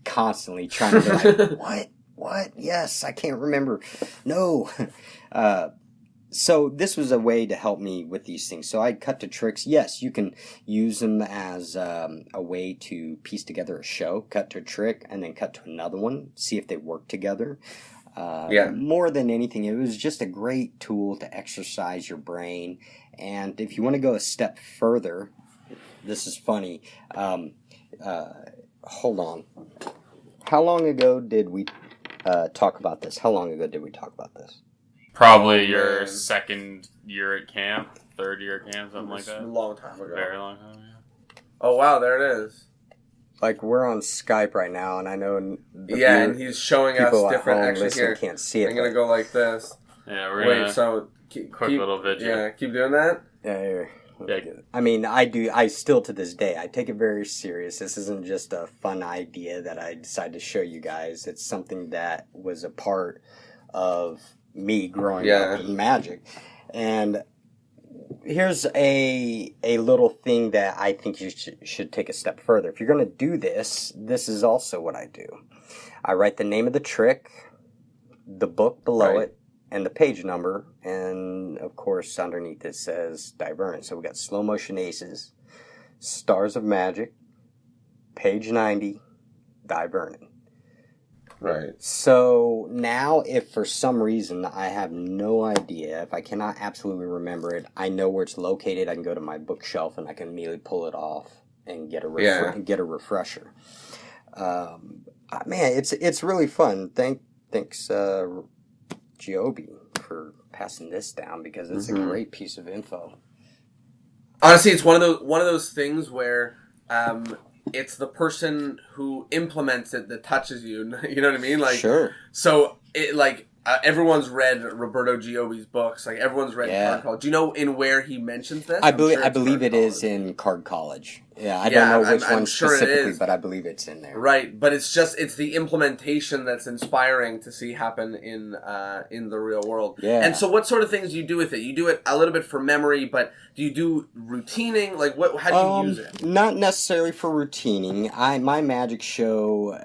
constantly trying to be like, what? Yes, I can't remember. No. So this was a way to help me with these things. So I cut to tricks. Yes, you can use them as a way to piece together a show. Cut to a trick and then cut to another one. See if they work together. More than anything, it was just a great tool to exercise your brain. And if you want to go a step further, this is funny. Hold on. How long ago did we talk about this? Probably your second year at camp, third year at camp, something like that. A long time ago. Very long time, yeah. Oh, wow, there it is. Like, we're on Skype right now, and I know... and he's showing us different... Actually, here, can't see it. I'm going to go like this. Yeah, we're going to... Wait, so... Quick little video. Yeah, keep doing that? Yeah. I mean, I still to this day, I take it very serious. This isn't just a fun idea that I decided to show you guys. It's something that was a part of me growing up in magic. And here's a little thing that I think you should take a step further. If you're going to do this, this is also what I do. I write the name of the trick, the book below it, and the page number, and of course underneath it says Divergent. So we got Slow Motion Aces, Stars of Magic, page 90, Divergent. Right. So now, if for some reason I have no idea, if I cannot absolutely remember it, I know where it's located. I can go to my bookshelf and I can immediately pull it off and get a get a refresher. Man, it's really fun. Thanks, Giobi, for passing this down, because it's a great piece of info. Honestly, it's one of those things where it's the person who implements it that touches you. You know what I mean? Like, sure. So it everyone's read Roberto Giobi's books. Like, everyone's read Card College. Do you know in where he mentions this? I believe it is in Card College. Yeah, I don't know which one specifically, but I believe it's in there. Right, but it's the implementation that's inspiring to see happen in the real world. Yeah. And so, what sort of things do you do with it? You do it a little bit for memory, but do you do routining? Like, how do you use it? Not necessarily for routining. My magic show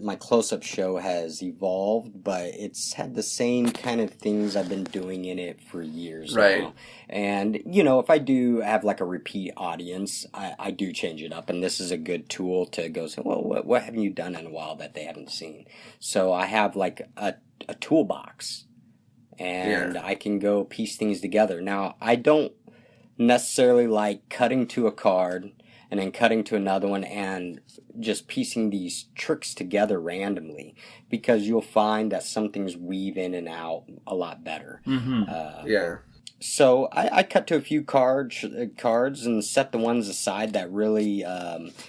my close-up show has evolved, but it's had the same kind of things I've been doing in it for years now. And, if I do have like a repeat audience, I do change it up. And this is a good tool to go say, well, what haven't you done in a while that they haven't seen? So I have like a toolbox, and I can go piece things together. Now, I don't necessarily like cutting to a card and then cutting to another one and just piecing these tricks together randomly, because you'll find that some things weave in and out a lot better. So I cut to a few cards and set the ones aside that really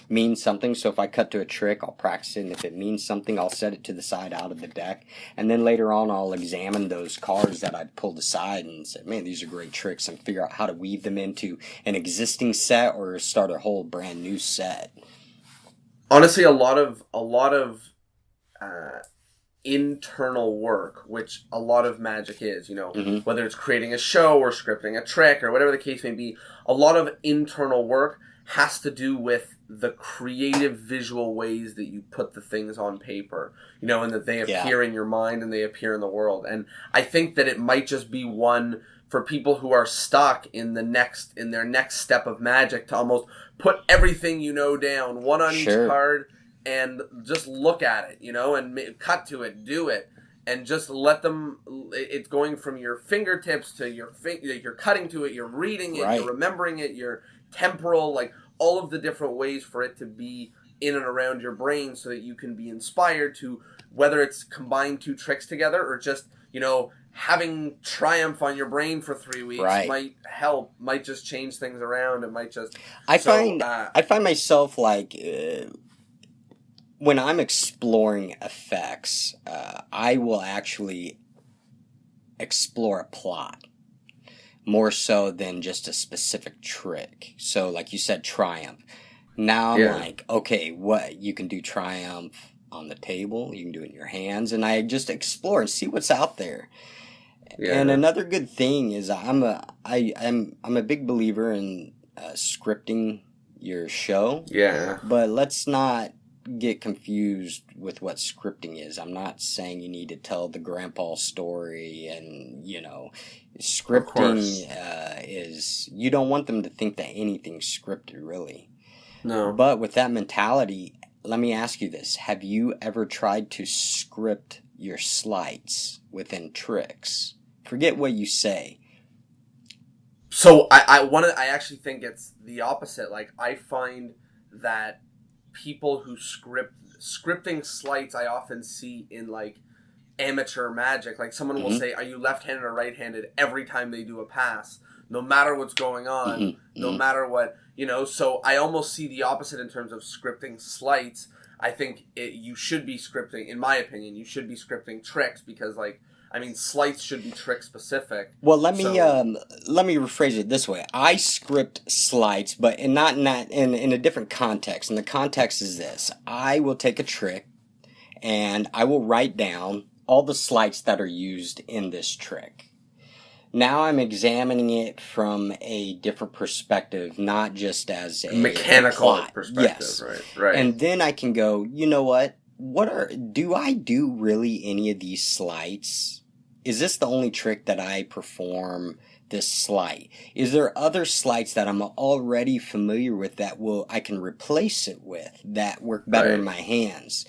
mean something. So if I cut to a trick, I'll practice it, and if it means something, I'll set it to the side out of the deck. And then later on, I'll examine those cards that I pulled aside and say, man, these are great tricks, and figure out how to weave them into an existing set or start a whole brand new set. Honestly, a lot of internal work, which a lot of magic is, whether it's creating a show or scripting a trick or whatever the case may be, a lot of internal work has to do with the creative visual ways that you put the things on paper, and that they appear in your mind and they appear in the world. And I think that it might just be one for people who are stuck in their next step of magic, to almost put everything down, one on each card, and just look at it, and cut to it, do it, and just let them. It's going from your fingertips to your you're cutting to it, you're reading it, you're remembering it, you're temporal, like all of the different ways for it to be in and around your brain, so that you can be inspired to, whether it's combine two tricks together or just having triumph on your brain for 3 weeks might help, might just change things around. It might just. I find myself like. When I'm exploring effects, I will actually explore a plot more so than just a specific trick. So, like you said, triumph. Now I'm like, okay, what you can do triumph on the table, you can do it in your hands, and I just explore and see what's out there. Yeah. And another good thing is I'm a big believer in scripting your show. Yeah. But let's not get confused with what scripting is. I'm not saying you need to tell the grandpa story, and scripting is, you don't want them to think that anything's scripted, really. No. But with that mentality, let me ask you this: have you ever tried to script your sleights within tricks? Forget what you say. So I actually think it's the opposite. Like, I find that people who scripting sleights, I often see in like amateur magic. Like, someone will say, are you left-handed or right-handed, every time they do a pass, no matter what's going on, no matter what, so I almost see the opposite in terms of scripting sleights. I think you should be scripting, in my opinion, you should be scripting tricks, because sleights should be trick specific. Well, let me rephrase it this way. I script sleights, but in a different context. And the context is this: I will take a trick, and I will write down all the sleights that are used in this trick. Now I'm examining it from a different perspective, not just as a mechanical perspective. Yes. Right. And then I can go, you know what? Do I do really any of these sleights? Is this the only trick that I perform this sleight? Is there other sleights that I'm already familiar with that I can replace it with, that work better in my hands?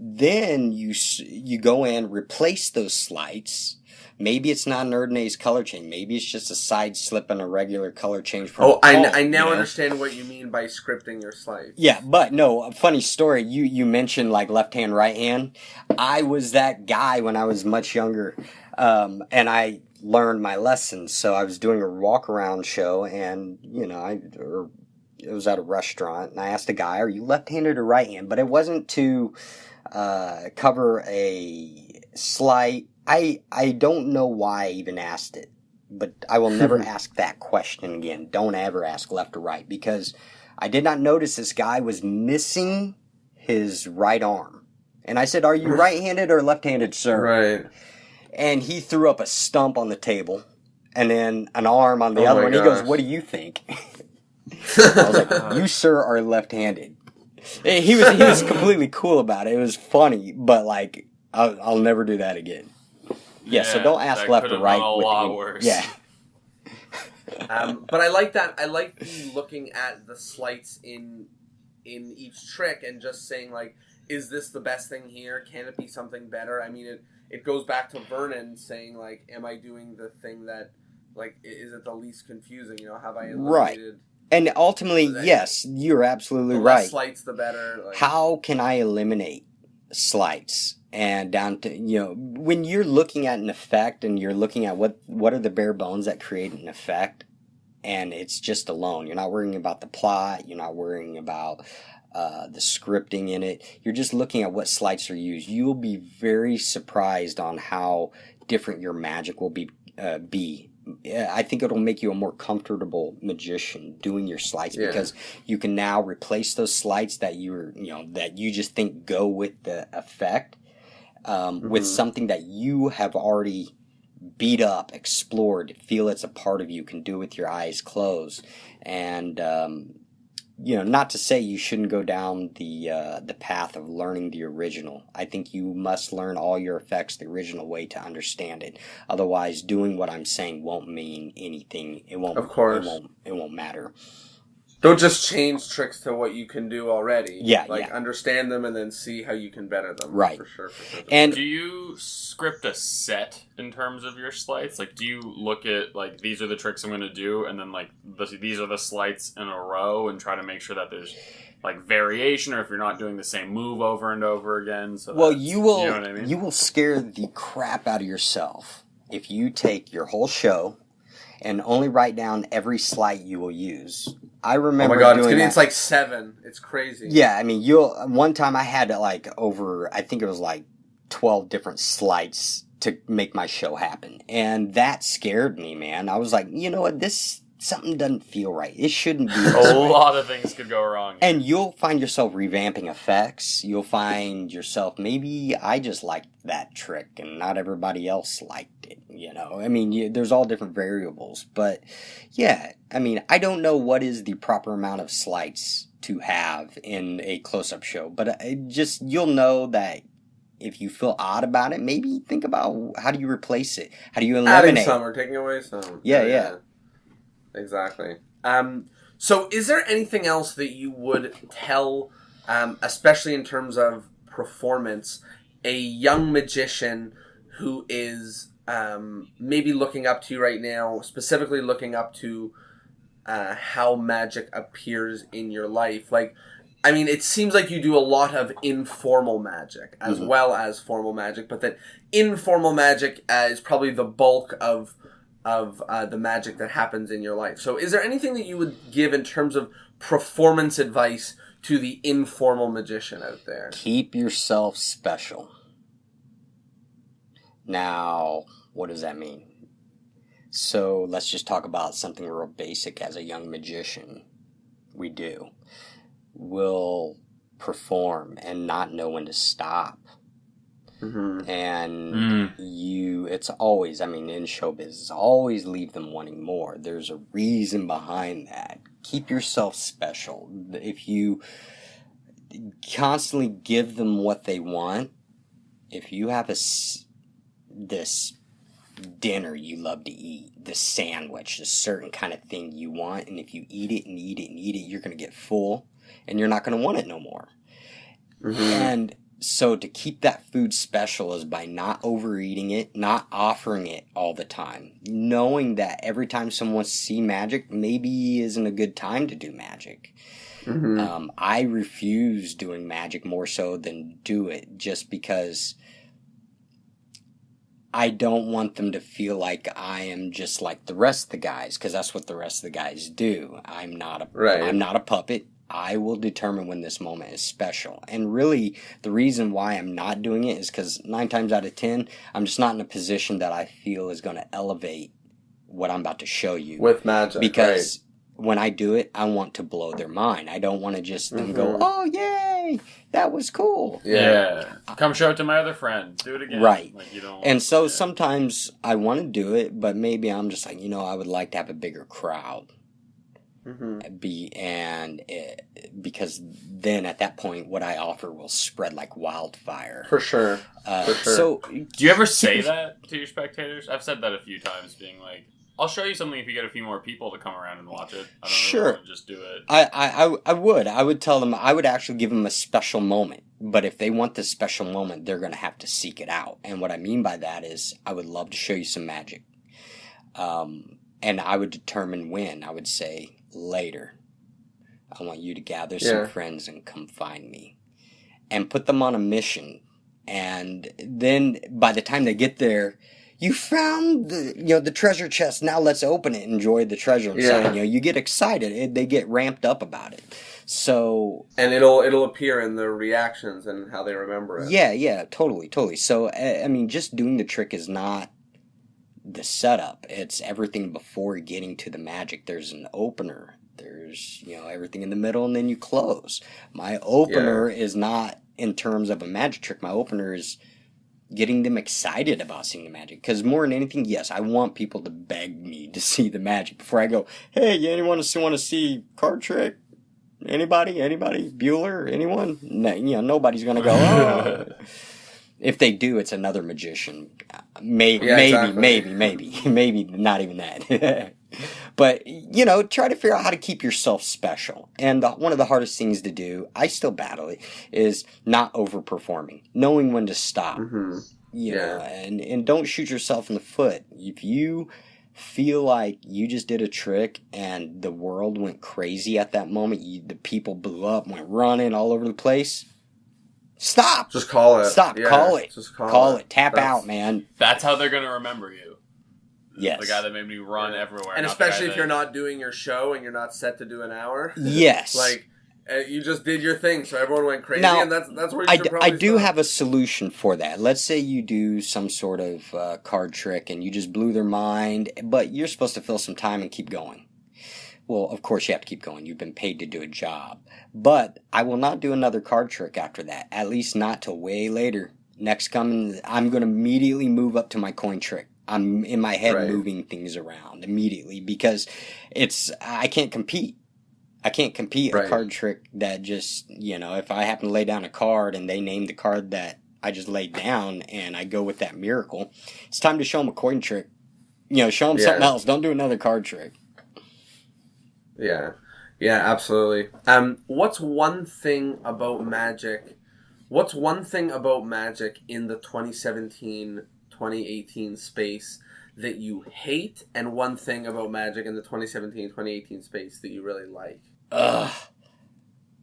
then you go in, replace those slights. Maybe it's not an Erdnase color change. Maybe it's just a side slip and a regular color change from a I phone, now you know? understand what you mean by scripting your slides. Yeah, but no, a funny story. You mentioned like left hand, right hand. I was that guy when I was much younger, and I learned my lessons. So I was doing a walk around show, and it was at a restaurant, and I asked a guy, "Are you left handed or right hand?" But it wasn't to cover a slight. I don't know why I even asked it, but I will never ask that question again. Don't ever ask left or right, because I did not notice this guy was missing his right arm. And I said, "Are you right-handed or left-handed, sir?" Right. And he threw up a stump on the table and then an arm on the other one. He goes, "What do you think?" I was like, "You, sir, are left-handed." He was completely cool about it. It was funny, but like, I'll never do that again. Yeah, so don't ask left or right. A lot worse. Yeah. But I like that. I like the looking at the slights in each trick and just saying, like, is this the best thing here? Can it be something better? I mean, it goes back to Vernon saying, like, am I doing the thing that, like, is it the least confusing? You know, have I eliminated... Right. And ultimately, yes, you're absolutely the right. less slights, the better. Like, how can I eliminate slights? And down to, when you're looking at an effect and you're looking at what are the bare bones that create an effect, and it's just alone. You're not worrying about the plot. You're not worrying about the scripting in it. You're just looking at what slights are used. You'll be very surprised on how different your magic will be. I think it'll make you a more comfortable magician doing your slights, because you can now replace those slights that that you just think go with the effect with something that you have already beat up, explored, feel it's a part of you, can do with your eyes closed. And not to say you shouldn't go down the path of learning the original. I think you must learn all your effects the original way to understand it. Otherwise, doing what I'm saying won't mean anything. It won't. Of course. It won't matter. Don't just change tricks to what you can do already. Yeah, understand them and then see how you can better them. Right. For sure. And do you script a set in terms of your slights? Like, do you look at, like, these are the tricks I'm going to do, and then, like, these are the slights in a row, and try to make sure that there's, like, variation, or if you're not doing the same move over and over again? So you will, you know what I mean? You will scare the crap out of yourself if you take your whole show and only write down every slight you will use. I remember. Oh my god, it's like 7. It's crazy. Yeah, I mean, one time I had like I think it was like 12 different slights to make my show happen, and that scared me, man. I was like, you know what, something doesn't feel right. It shouldn't be this A way. lot of things could go wrong. And you'll find yourself revamping effects. You'll find yourself, maybe I just liked that trick and not everybody else liked it, I mean, there's all different variables. But, yeah, I mean, I don't know what is the proper amount of slights to have in a close-up show. But you'll know that if you feel odd about it, maybe think about how do you replace it? How do you eliminate? Adding some or taking away some. Yeah. Exactly. So is there anything else that you would tell, especially in terms of performance, a young magician who is maybe looking up to you right now, specifically looking up to how magic appears in your life? Like, I mean, it seems like you do a lot of informal magic as well as formal magic, but that informal magic is probably the bulk of the magic that happens in your life. So is there anything that you would give in terms of performance advice to the informal magician out there? Keep yourself special. Now, what does that mean? So let's just talk about something real basic. As a young magician, we'll perform and not know when to stop. And it's always, I mean, in show business, always leave them wanting more. There's a reason behind that. Keep yourself special. If you constantly give them what they want, if you have this dinner you love to eat, this sandwich, a certain kind of thing you want, and if you eat it and eat it and eat it, you're going to get full, and you're not going to want it no more. And So to keep that food special is by not overeating it, not offering it all the time. Knowing that every time someone wants to see magic, maybe isn't a good time to do magic. Mm-hmm. I refuse doing magic more so than do it, just because I don't want them to feel like I am just like the rest of the guys, because that's what the rest of the guys do. I'm not a puppet. I will determine when this moment is special. And really, the reason why I'm not doing it is because 9 times out of 10, I'm just not in a position that I feel is going to elevate what I'm about to show you. With magic, because when I do it, I want to blow their mind. I don't want to just them go, oh, yay, that was cool. Yeah. Come show it to my other friend. Do it again. Right. Like, you don't, and so sometimes I want to do it, but maybe I'm just like, I would like to have a bigger crowd. Because then at that point, what I offer will spread like wildfire. For sure. So, do you ever say that to your spectators? I've said that a few times, being like, I'll show you something if you get a few more people to come around and watch it. I don't really want to just do it. I would. I would tell them, I would actually give them a special moment. But if they want this special moment, they're going to have to seek it out. And what I mean by that is, I would love to show you some magic. And I would determine when. I would say, later. I want you to gather some friends and come find me. And put them on a mission. And then, by the time they get there, you found the treasure chest. Now let's open it and enjoy the treasure inside. You get excited. They get ramped up about it. So, and it'll appear in their reactions and how they remember it. Yeah, totally. So, I mean, just doing the trick is not the setup. It's everything before getting to the magic. There's an opener. There's, everything in the middle, and then you close. My opener is not in terms of a magic trick. My opener is getting them excited about seeing the magic. Because more than anything, yes, I want people to beg me to see the magic before I go, hey, anyone want to see card trick? Anybody? Bueller? Anyone? No, nobody's going to go, oh. If they do, it's another magician. Maybe, not even that. But, try to figure out how to keep yourself special. And one of the hardest things to do, I still battle it, is not overperforming. Knowing when to stop. And don't shoot yourself in the foot. If you feel like you just did a trick and the world went crazy at that moment, the people blew up, went running all over the place, stop. Just call it. Stop. Yeah, call it. Just call it. Tap out, man. That's how they're going to remember you. Yes. The guy that made me run everywhere. And especially if you're not doing your show and you're not set to do an hour. Yes. You just did your thing, so everyone went crazy, now, and that's where you should probably I do have a solution for that. Let's say you do some sort of card trick and you just blew their mind, but you're supposed to fill some time and keep going. Well, of course you have to keep going. You've been paid to do a job. But I will not do another card trick after that, at least not till way later. Next coming, I'm going to immediately move up to my coin trick. I'm in my head moving things around immediately because I can't compete. I can't compete a card trick that just, if I happen to lay down a card and they name the card that I just laid down and I go with that miracle, it's time to show them a coin trick. Show them something else. Don't do another card trick. Yeah, absolutely. What's one thing about magic in the 2017-2018 space that you hate, and one thing about magic in the 2017-2018 space that you really like?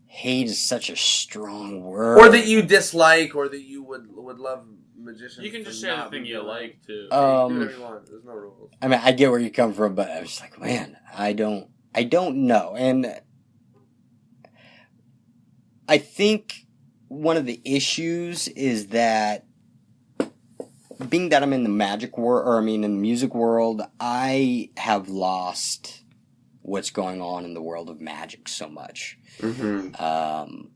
Hate is such a strong word. Or that you dislike, or that you would love magicians. You can just say the thing you like, too. Do whatever you want. There's no rules. I mean, I get where you come from, but I was like, man, I don't know. And I think one of the issues is that being that I'm in the magic world, in the music world, I have lost what's going on in the world of magic so much. Mm-hmm.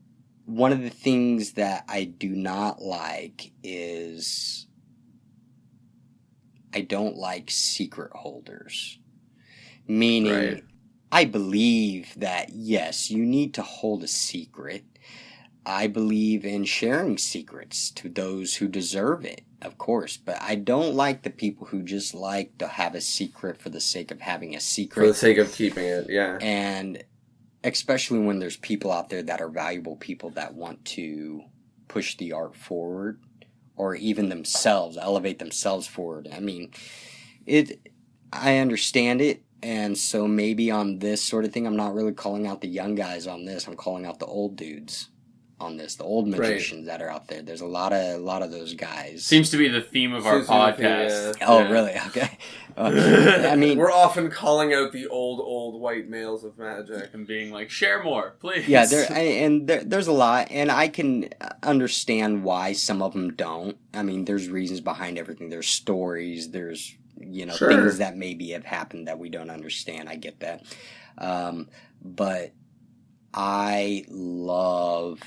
One of the things that I do not like is I don't like secret holders. Meaning, I believe that, yes, you need to hold a secret. I believe in sharing secrets to those who deserve it, of course. But I don't like the people who just like to have a secret for the sake of having a secret. For the sake of keeping it, yeah. And especially when there's people out there that are valuable people that want to push the art forward, or even themselves, elevate themselves forward. I mean, I understand it, and so maybe on this sort of thing, I'm not really calling out the young guys on this. I'm calling out the old dudes on this, the old magicians that are out there. There's a lot of those guys. Seems to be the theme of our podcast. Oh, really? Okay. I mean, we're often calling out the old white males of magic and being like, share more, please. Yeah, there's a lot, and I can understand why some of them don't. I mean, there's reasons behind everything. There's stories. There's things that maybe have happened that we don't understand. I get that, but I love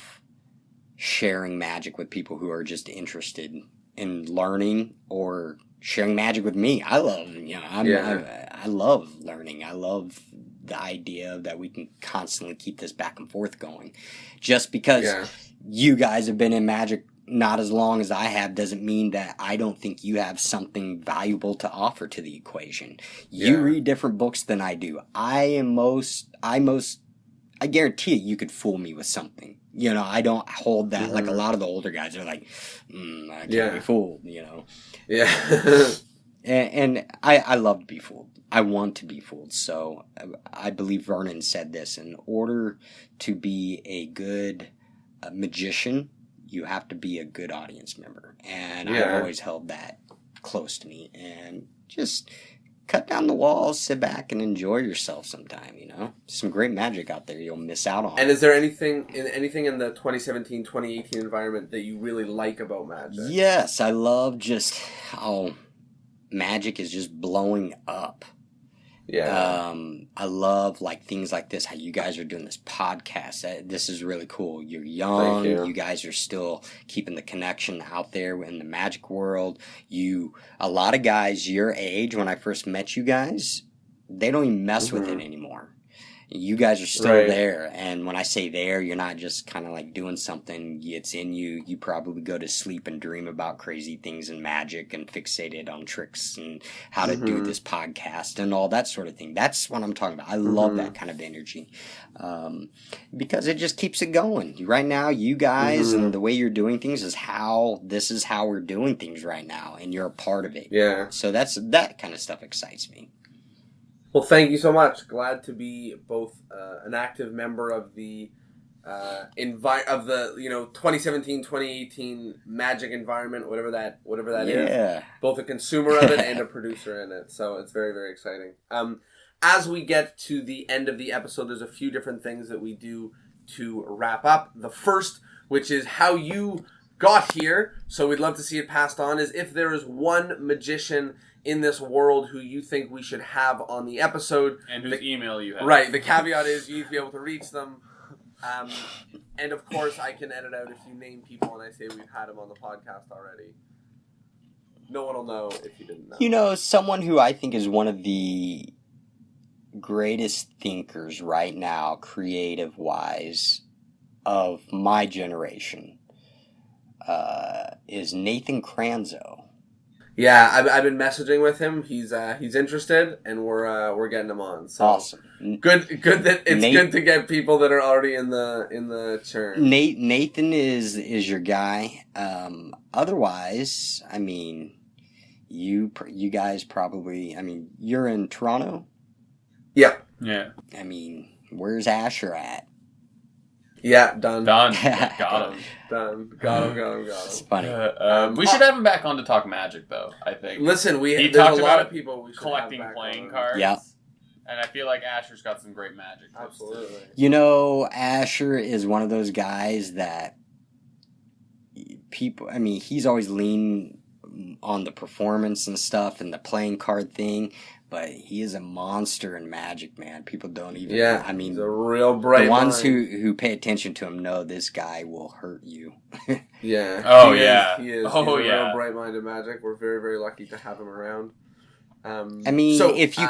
sharing magic with people who are just interested in learning or sharing magic with me. I love, I love learning. I love the idea that we can constantly keep this back and forth going. Just because you guys have been in magic not as long as I have doesn't mean that I don't think you have something valuable to offer to the equation. You read different books than I do. I guarantee you could fool me with something. I don't hold that like a lot of the older guys are like, I can't be fooled, Yeah. and I love to be fooled. I want to be fooled. So I believe Vernon said this: in order to be a good magician, you have to be a good audience member. And I've always held that close to me. And just cut down the walls, sit back, and enjoy yourself sometime, Some great magic out there you'll miss out on. And is there anything in the 2017, 2018 environment that you really like about magic? Yes, I love just how magic is just blowing up. Yeah. I love things like this, how you guys are doing this podcast. This is really cool. You're young. You guys are still keeping the connection out there in the magic world. A lot of guys your age, when I first met you guys, they don't even mess with it anymore. You guys are still there, and when I say there, you're not just kind of doing something. It's in you. You probably go to sleep and dream about crazy things and magic and fixated on tricks and how to do this podcast and all that sort of thing. That's what I'm talking about. I love that kind of energy because it just keeps it going. Right now, you guys and the way you're doing things is how we're doing things right now, and you're a part of it. Yeah. So that kind of stuff excites me. Well, thank you so much. Glad to be both an active member of the 2017, 2018 magic environment, whatever that is. Both a consumer of it and a producer in it. So it's very, very exciting. As we get to the end of the episode, there's a few different things that we do to wrap up. The first, which is how you got here, so we'd love to see it passed on, is if there is one magician in this world who you think we should have on the episode. And whose email you have. Right. The caveat is you need to be able to reach them. And of course, I can edit out if you name people and I say we've had them on the podcast already. No one will know if you didn't know. Someone who I think is one of the greatest thinkers right now, creative-wise, of my generation, is Nathan Kranzo. Yeah, I've been messaging with him. He's interested, and we're getting him on. So awesome. Good that it's good to get people that are already in the churn. Nathan is your guy. Otherwise, I mean, you guys probably. I mean, you're in Toronto. Yeah. Yeah. I mean, where's Asher at? Yeah, done. Got him. Done. Got him. It's funny. We should have him back on to talk magic, though, I think. Listen, there's talked a lot of people we should collecting have back playing on. cards. Yeah. And I feel like Asher's got some great magic. Absolutely. Asher is one of those guys that people, I mean, he's always leaned on the performance and stuff and the playing card thing, but he is a monster in magic, man. People don't even. Yeah, I mean, he's a real bright. The ones who pay attention to him know this guy will hurt you. Yeah. Oh he yeah. He is. Oh he's a yeah. real bright-minded magic. We're very, very lucky to have him around. I mean, if you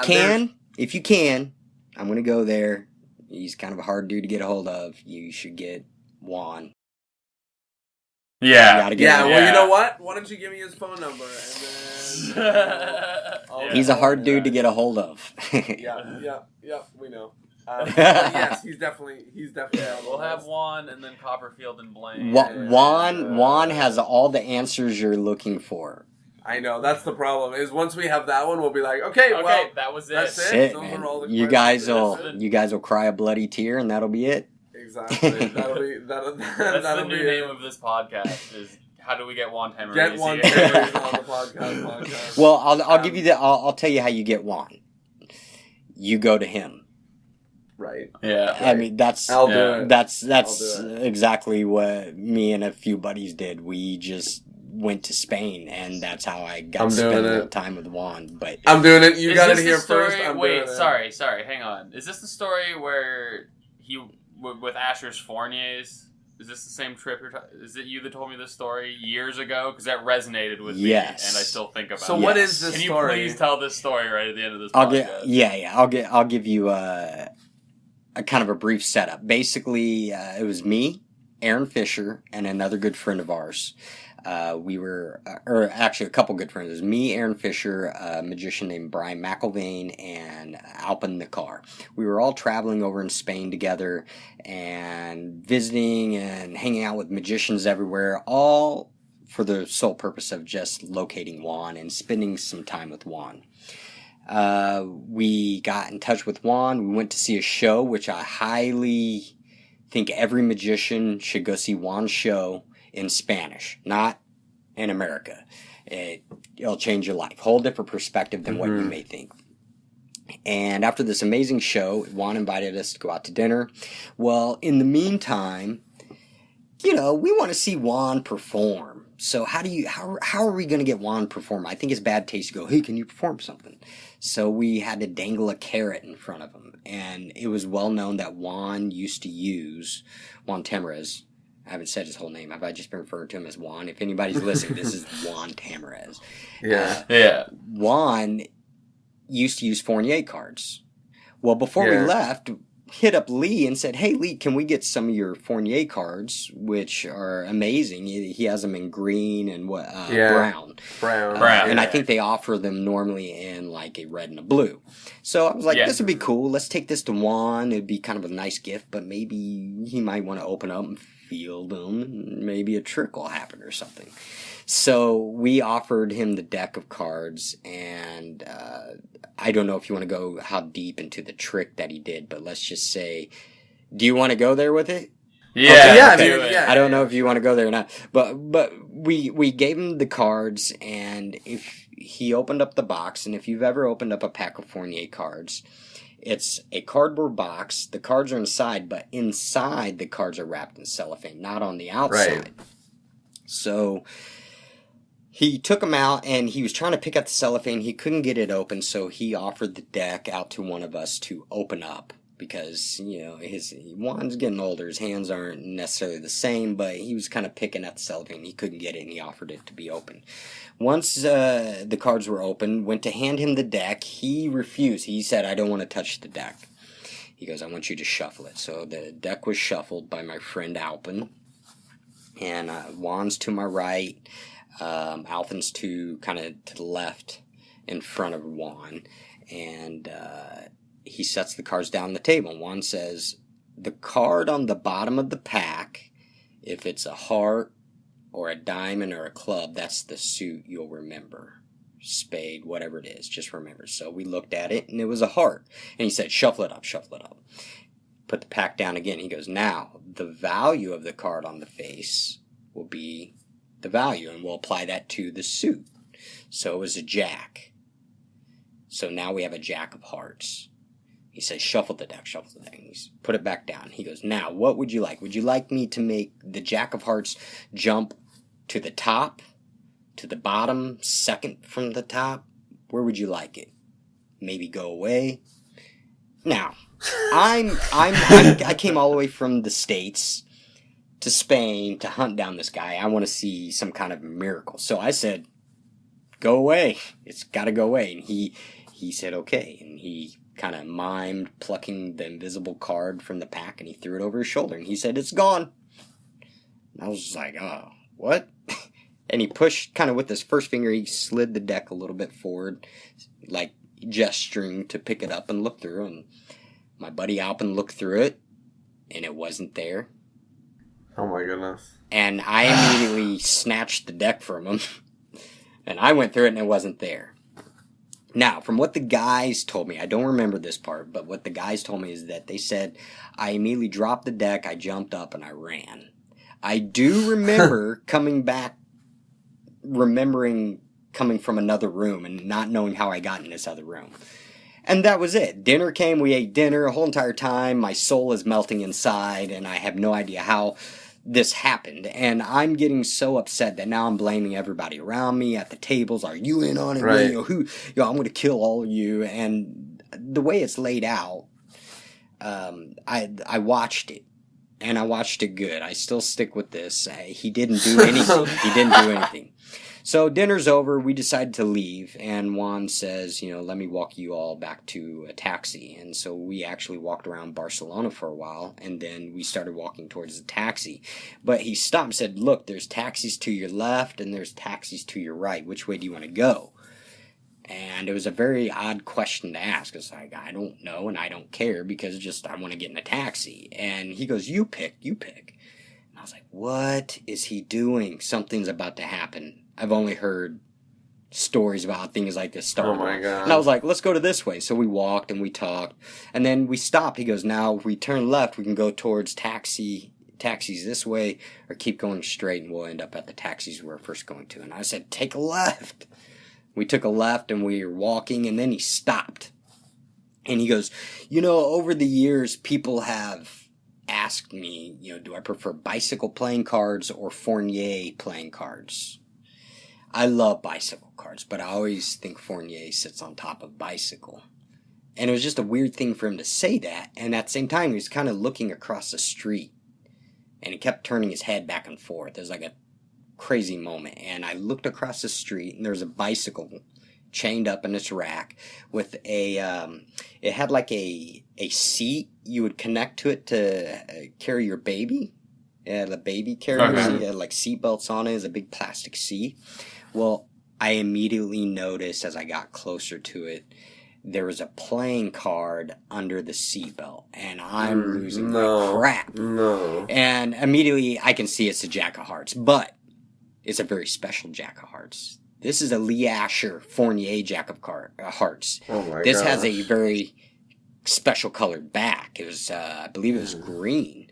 can, I'm gonna go there. He's kind of a hard dude to get a hold of. You should get Juan. Yeah. Well, you know what? Why don't you give me his phone number and then He's a hard dude to get a hold of. Yeah, we know. But yes, he's definitely on the We'll have list. Juan and then Copperfield and Blaine. Juan has all the answers you're looking for. I know, that's the problem. Is once we have that one, we'll be like, okay, well, that was it. that's That's it. it, Those man. are all the You questions. guys will cry a bloody tear, and that'll be it. Exactly. That's that'll the new be name of this podcast. Is how do we get Juan Tamariz? Get Juan here? Tamariz on the podcast. Well, I'll give you I'll tell you how you get Juan. You go to him. Right. Yeah. I mean, that's I'll do it. That's I'll do it. exactly what me and a few buddies did. We just went to Spain, and that's how I got I'm to spend doing a little it. time with Juan. But I'm doing it. You Is got this it the here story? first. I'm Wait, doing sorry, hang on. Is this the story where he with Asher's Fourniers? Is this the same trip you're talking? Is it you that told me this story years ago? Because that resonated with me, and I still think about So it. what is this Can story? you please tell this story right at the end of this I'll podcast? I'll give you a kind of a brief setup. Basically, it was me, Aaron Fisher, and another good friend of ours. We were, or actually a couple good friends. It was me, Aaron Fisher, a magician named Brian McIlvain, and Alpin Nakar. We were all traveling over in Spain together and visiting and hanging out with magicians everywhere, all for the sole purpose of just locating Juan and spending some time with Juan. We got in touch with Juan. We went to see a show, which I highly think every magician should go see Juan's show in Spanish, not in America. It'll change your life. Whole different perspective than what you may think. And after this amazing show, Juan invited us to go out to dinner. Well, in the meantime, we want to see Juan perform. So how are we going to get Juan to perform? I think it's bad taste to go, hey, can you perform something? So we had to dangle a carrot in front of him. And it was well known that Juan used to use, Juan Tamariz. I haven't said his whole name. Have I just been referring to him as Juan? If anybody's listening, this is Juan Tamariz. Yeah. Juan used to use Fournier cards. Well, before we left, hit up Lee and said, hey, Lee, can we get some of your Fournier cards, which are amazing. He has them in green and brown. Brown. And I think they offer them normally in like a red and a blue. So I was like, this would be cool. Let's take this to Juan. It'd be kind of a nice gift, but maybe he might want to open up and feel them. And maybe a trick will happen or something. So we offered him the deck of cards, and I don't know if you want to go how deep into the trick that he did, but let's just say, do you want to go there with it? Yeah, Okay. I don't know if you want to go there or not, but we gave him the cards, and if he opened up the box, and if you've ever opened up a pack of Fournier cards, it's a cardboard box. The cards are inside, but inside the cards are wrapped in cellophane, not on the outside. Right. So he took them out, and he was trying to pick up the cellophane. He couldn't get it open, so he offered the deck out to one of us to open up. Because, Juan's getting older, his hands aren't necessarily the same, but he was kind of picking at the cellophane. He couldn't get it, and he offered it to be open. Once the cards were open, went to hand him the deck, he refused. He said, I don't want to touch the deck. He goes, I want you to shuffle it. So the deck was shuffled by my friend Alpin, and Juan's to my right, Alpin's to the left in front of Juan, and he sets the cards down on the table. Juan says, the card on the bottom of the pack, if it's a heart or a diamond or a club, that's the suit you'll remember. Spade, whatever it is, just remember. So we looked at it, and it was a heart. And he said, shuffle it up. Put the pack down again. He goes, now, the value of the card on the face will be the value, and we'll apply that to the suit. So it was a jack. So now we have a jack of hearts. He says, shuffle the deck. He's put it back down. He goes, now, what would you like? Would you like me to make the jack of hearts jump to the top, to the bottom, second from the top? Where would you like it? Maybe go away? Now, I came all the way from the States to Spain to hunt down this guy. I want to see some kind of miracle. So I said, go away. It's got to go away. And he said, okay. And he kind of mimed plucking the invisible card from the pack, and he threw it over his shoulder, and he said, it's gone. And I was just like, oh, what? And he pushed kind of with his first finger, he slid the deck a little bit forward, like gesturing to pick it up and look through, and My buddy Alpin looked through it, and it wasn't there. Oh my goodness. And I immediately snatched the deck from him. And I went through it, and it wasn't there. Now, from what the guys told me, I don't remember this part, but what the guys told me is that they said, I immediately dropped the deck, I jumped up, and I ran. I do remember remembering coming from another room and not knowing how I got in this other room. And that was it. Dinner came, we ate dinner the whole entire time. My soul is melting inside, and I have no idea how this happened. And I'm getting so upset that now I'm blaming everybody around me at the tables. Are you in on it? Right. I'm going to kill all of you. And the way it's laid out, I watched it. And I watched it good. I still stick with this. He didn't do anything. So dinner's over. We decided to leave. And Juan says, let me walk you all back to a taxi. And so we actually walked around Barcelona for a while. And then we started walking towards the taxi. But he stopped and said, look, there's taxis to your left and there's taxis to your right. Which way do you want to go? And it was a very odd question to ask. It's like, I don't know and I don't care because I want to get in a taxi. And he goes, you pick. And I was like, what is he doing? Something's about to happen. I've only heard stories about things like this starting. Oh my God. And I was like, let's go to this way. So we walked and we talked. And then we stopped. He goes, now if we turn left, we can go towards taxis this way or keep going straight and we'll end up at the taxis we're first going to. And I said, take a left. We took a left and we were walking and then he stopped. And he goes, over the years, people have asked me, do I prefer bicycle playing cards or Fournier playing cards? I love bicycle cards, but I always think Fournier sits on top of bicycle. And it was just a weird thing for him to say that. And at the same time, he was kind of looking across the street. And he kept turning his head back and forth. It was like a crazy moment. And I looked across the street and there was a bicycle chained up in its rack with it had like a seat you would connect to it to carry your baby. It had a baby carrier seat. It had like seat belts on it. It was a big plastic seat. Well, I immediately noticed as I got closer to it, there was a playing card under the seatbelt, and I'm losing my crap. No. And immediately I can see it's a Jack of Hearts, but it's a very special Jack of Hearts. This is a Lee Asher Fournier Jack of Hearts. Oh my This gosh. has a very special colored back. It was, I believe it was green.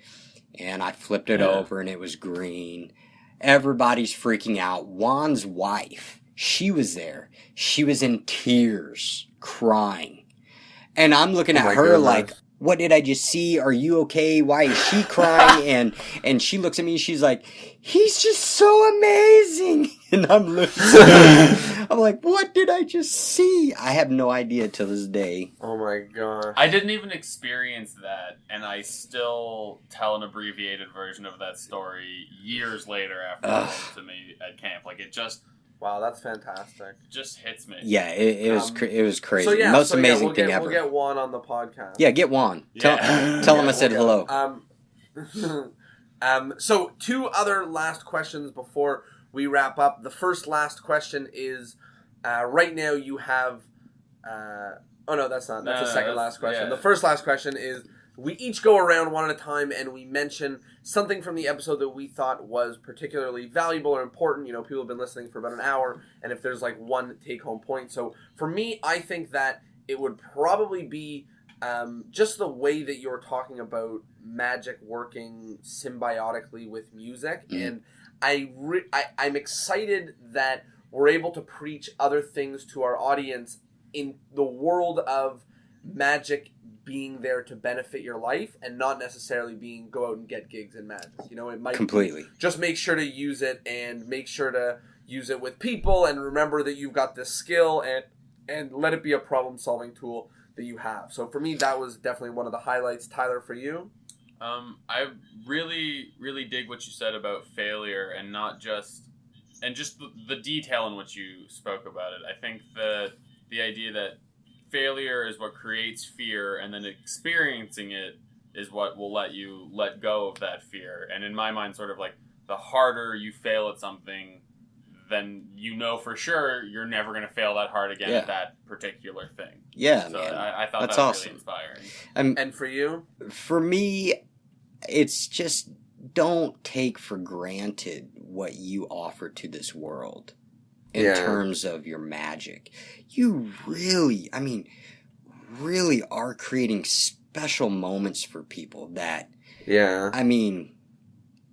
And I flipped it over and it was green. Everybody's freaking out. Juan's wife, she was there. She was in tears, crying. And I'm looking at her like, what did I just see? Are you okay? Why is she crying? And she looks at me and she's like, he's just so amazing. And I'm looking I'm like, what did I just see? I have no idea to this day. Oh my gosh. I didn't even experience that, and I still tell an abbreviated version of that story years later after it happened to me at camp. Like, it just... Wow, that's fantastic. Just hits me. Yeah, it was crazy. So yeah, Most amazing thing ever. We'll get Juan on the podcast. Yeah, get Juan. Tell him I said hello. So 2 other last questions before we wrap up. The first last question is, right now you have... oh no, that's not. That's the second last question. Yeah. The first last question is, we each go around one at a time and we mention something from the episode that we thought was particularly valuable or important. People have been listening for about an hour, and if there's like one take-home point. So for me, I think that it would probably be just the way that you're talking about magic working symbiotically with music. And I'm excited that we're able to preach other things to our audience in the world of magic being there to benefit your life and not necessarily being go out and get gigs in magic. It might Completely. Just make sure to use it and make sure to use it with people and remember that you've got this skill and let it be a problem-solving tool that you have. So for me, that was definitely one of the highlights. Tyler, for you? I really, really dig what you said about failure and not just... And just the detail in which you spoke about it. I think the idea that failure is what creates fear, and then experiencing it is what will let you let go of that fear. And in my mind, sort of like, the harder you fail at something, then for sure you're never going to fail that hard again at that particular thing. Yeah, So man. I thought That's that was awesome. really inspiring. And for you? For me, it's just don't take for granted what you offer to this world in terms of your magic. You really, really are creating special moments for people that,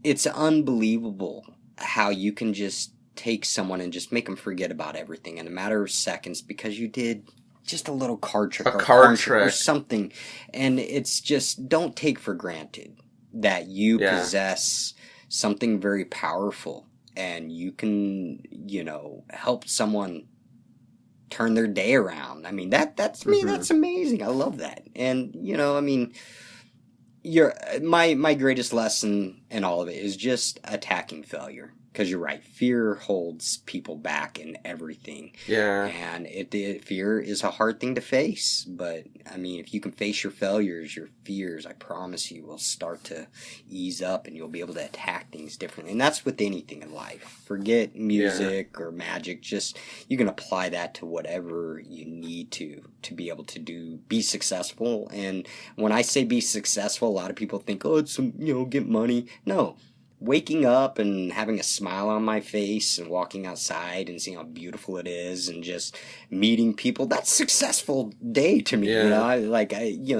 it's unbelievable how you can just take someone and just make them forget about everything in a matter of seconds because you did just a little card trick or card trick or trick. something. And it's just, don't take for granted that you possess something very powerful and you can, help someone turn their day around. That's me. That's amazing. I love that. And, my greatest lesson in all of it is just attacking failure. Because you're right, fear holds people back in everything. Yeah. And fear is a hard thing to face. But, if you can face your failures, your fears, I promise you will start to ease up and you'll be able to attack things differently. And that's with anything in life. Forget music or magic. Just, you can apply that to whatever you need to be able to be successful. And when I say be successful, a lot of people think, oh, it's get money. No. Waking up and having a smile on my face and walking outside and seeing how beautiful it is and just meeting people, that's a successful day to me.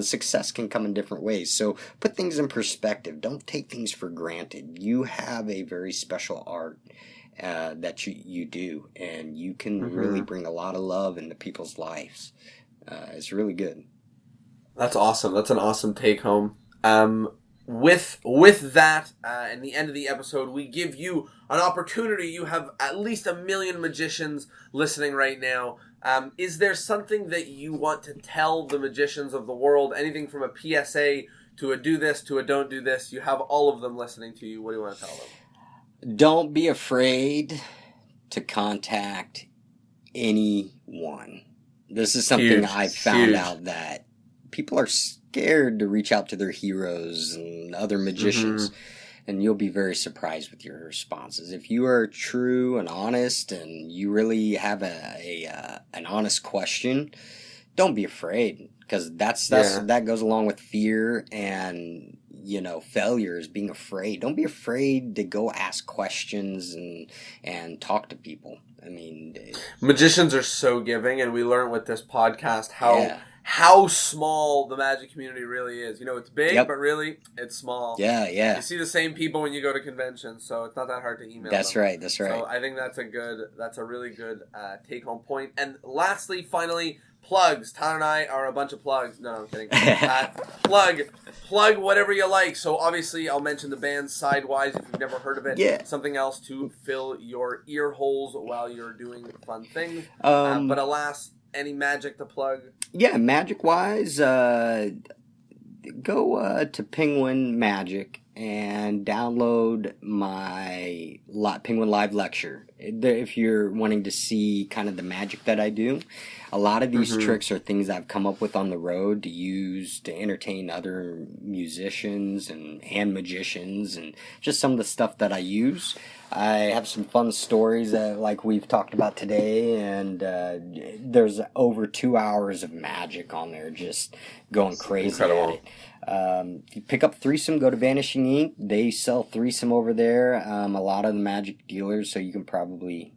Success can come in different ways. So put things in perspective. Don't take things for granted. You have a very special art that you do, and you can really bring a lot of love into people's lives. It's really good. That's awesome. That's an awesome take home. With that, in the end of the episode, we give you an opportunity. You have at least 1 million magicians listening right now. Is there something that you want to tell the magicians of the world? Anything from a PSA to a do this to a don't do this? You have all of them listening to you. What do you want to tell them? Don't be afraid to contact anyone. This is something I found out that people are scared to reach out to their heroes and other magicians, and you'll be very surprised with your responses. If you are true and honest and you really have an honest question, don't be afraid, because that goes along with fear and failure is being afraid. Don't be afraid to go ask questions and talk to people. Magicians are so giving, and we learn with this podcast how small the magic community really is. It's big, but really, it's small. Yeah. You see the same people when you go to conventions, so it's not that hard to email them. That's right. So I think that's a really good take-home point. And lastly, finally, plugs. Tyler and I are a bunch of plugs. No, I'm kidding. Plug whatever you like. So obviously, I'll mention the band Sidewise if you've never heard of it. Yeah. Something else to fill your ear holes while you're doing fun things. But alas, any magic to plug? Yeah, magic-wise, go to Penguin Magic and download my Penguin Live lecture. If you're wanting to see kind of the magic that I do, a lot of these tricks are things I've come up with on the road to use to entertain other musicians and magicians, and just some of the stuff that I use. I have some fun stories like we've talked about today, and there's over 2 hours of magic on there, just going crazy. Incredible. At it. If you pick up Threesome, go to Vanishing Ink. They sell Threesome over there. A lot of the magic dealers, so you can probably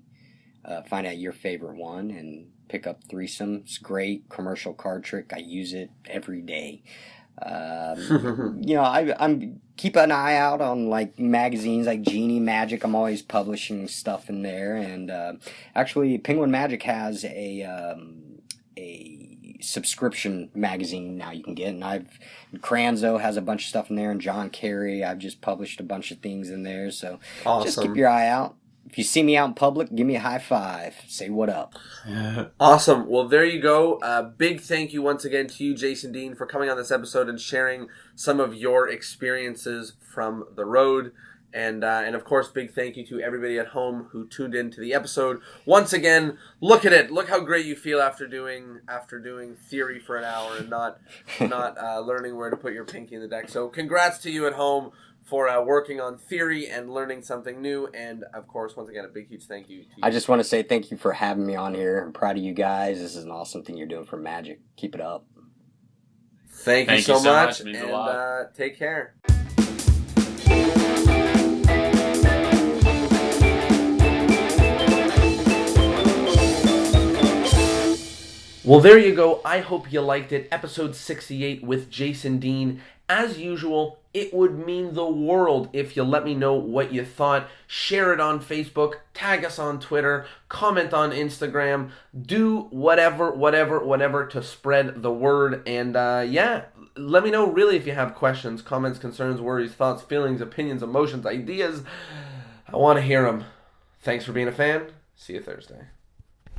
find out your favorite one and pick up Threesome. It's a great commercial card trick. I use it every day. I'm keep an eye out on like magazines like Genie Magic. I'm always publishing stuff in there, and actually Penguin Magic has a subscription magazine now you can get, and Cranzo has a bunch of stuff in there, and John Kerry, I've just published a bunch of things in there, so awesome. Just keep your eye out. If you see me out in public, give me a high five. Say what up. Awesome. Well, there you go. Big thank you once again to you, Jason Dean, for coming on this episode and sharing some of your experiences from the road. And of course, big thank you to everybody at home who tuned in to the episode. Once again, look at it. Look how great you feel after doing theory for an hour and not learning where to put your pinky in the deck. So congrats to you at home for working on theory and learning something new. And, of course, once again, a big, huge thank you to you. I just want to say thank you for having me on here. I'm proud of you guys. This is an awesome thing you're doing for Magic. Keep it up. Thank you so much. It means and a lot. Take care. Well, there you go. I hope you liked it. Episode 68 with Jason Dean. As usual, it would mean the world if you let me know what you thought. Share it on Facebook, tag us on Twitter, comment on Instagram, do whatever to spread the word. And let me know really if you have questions, comments, concerns, worries, thoughts, feelings, opinions, emotions, ideas. I want to hear them. Thanks for being a fan. See you Thursday.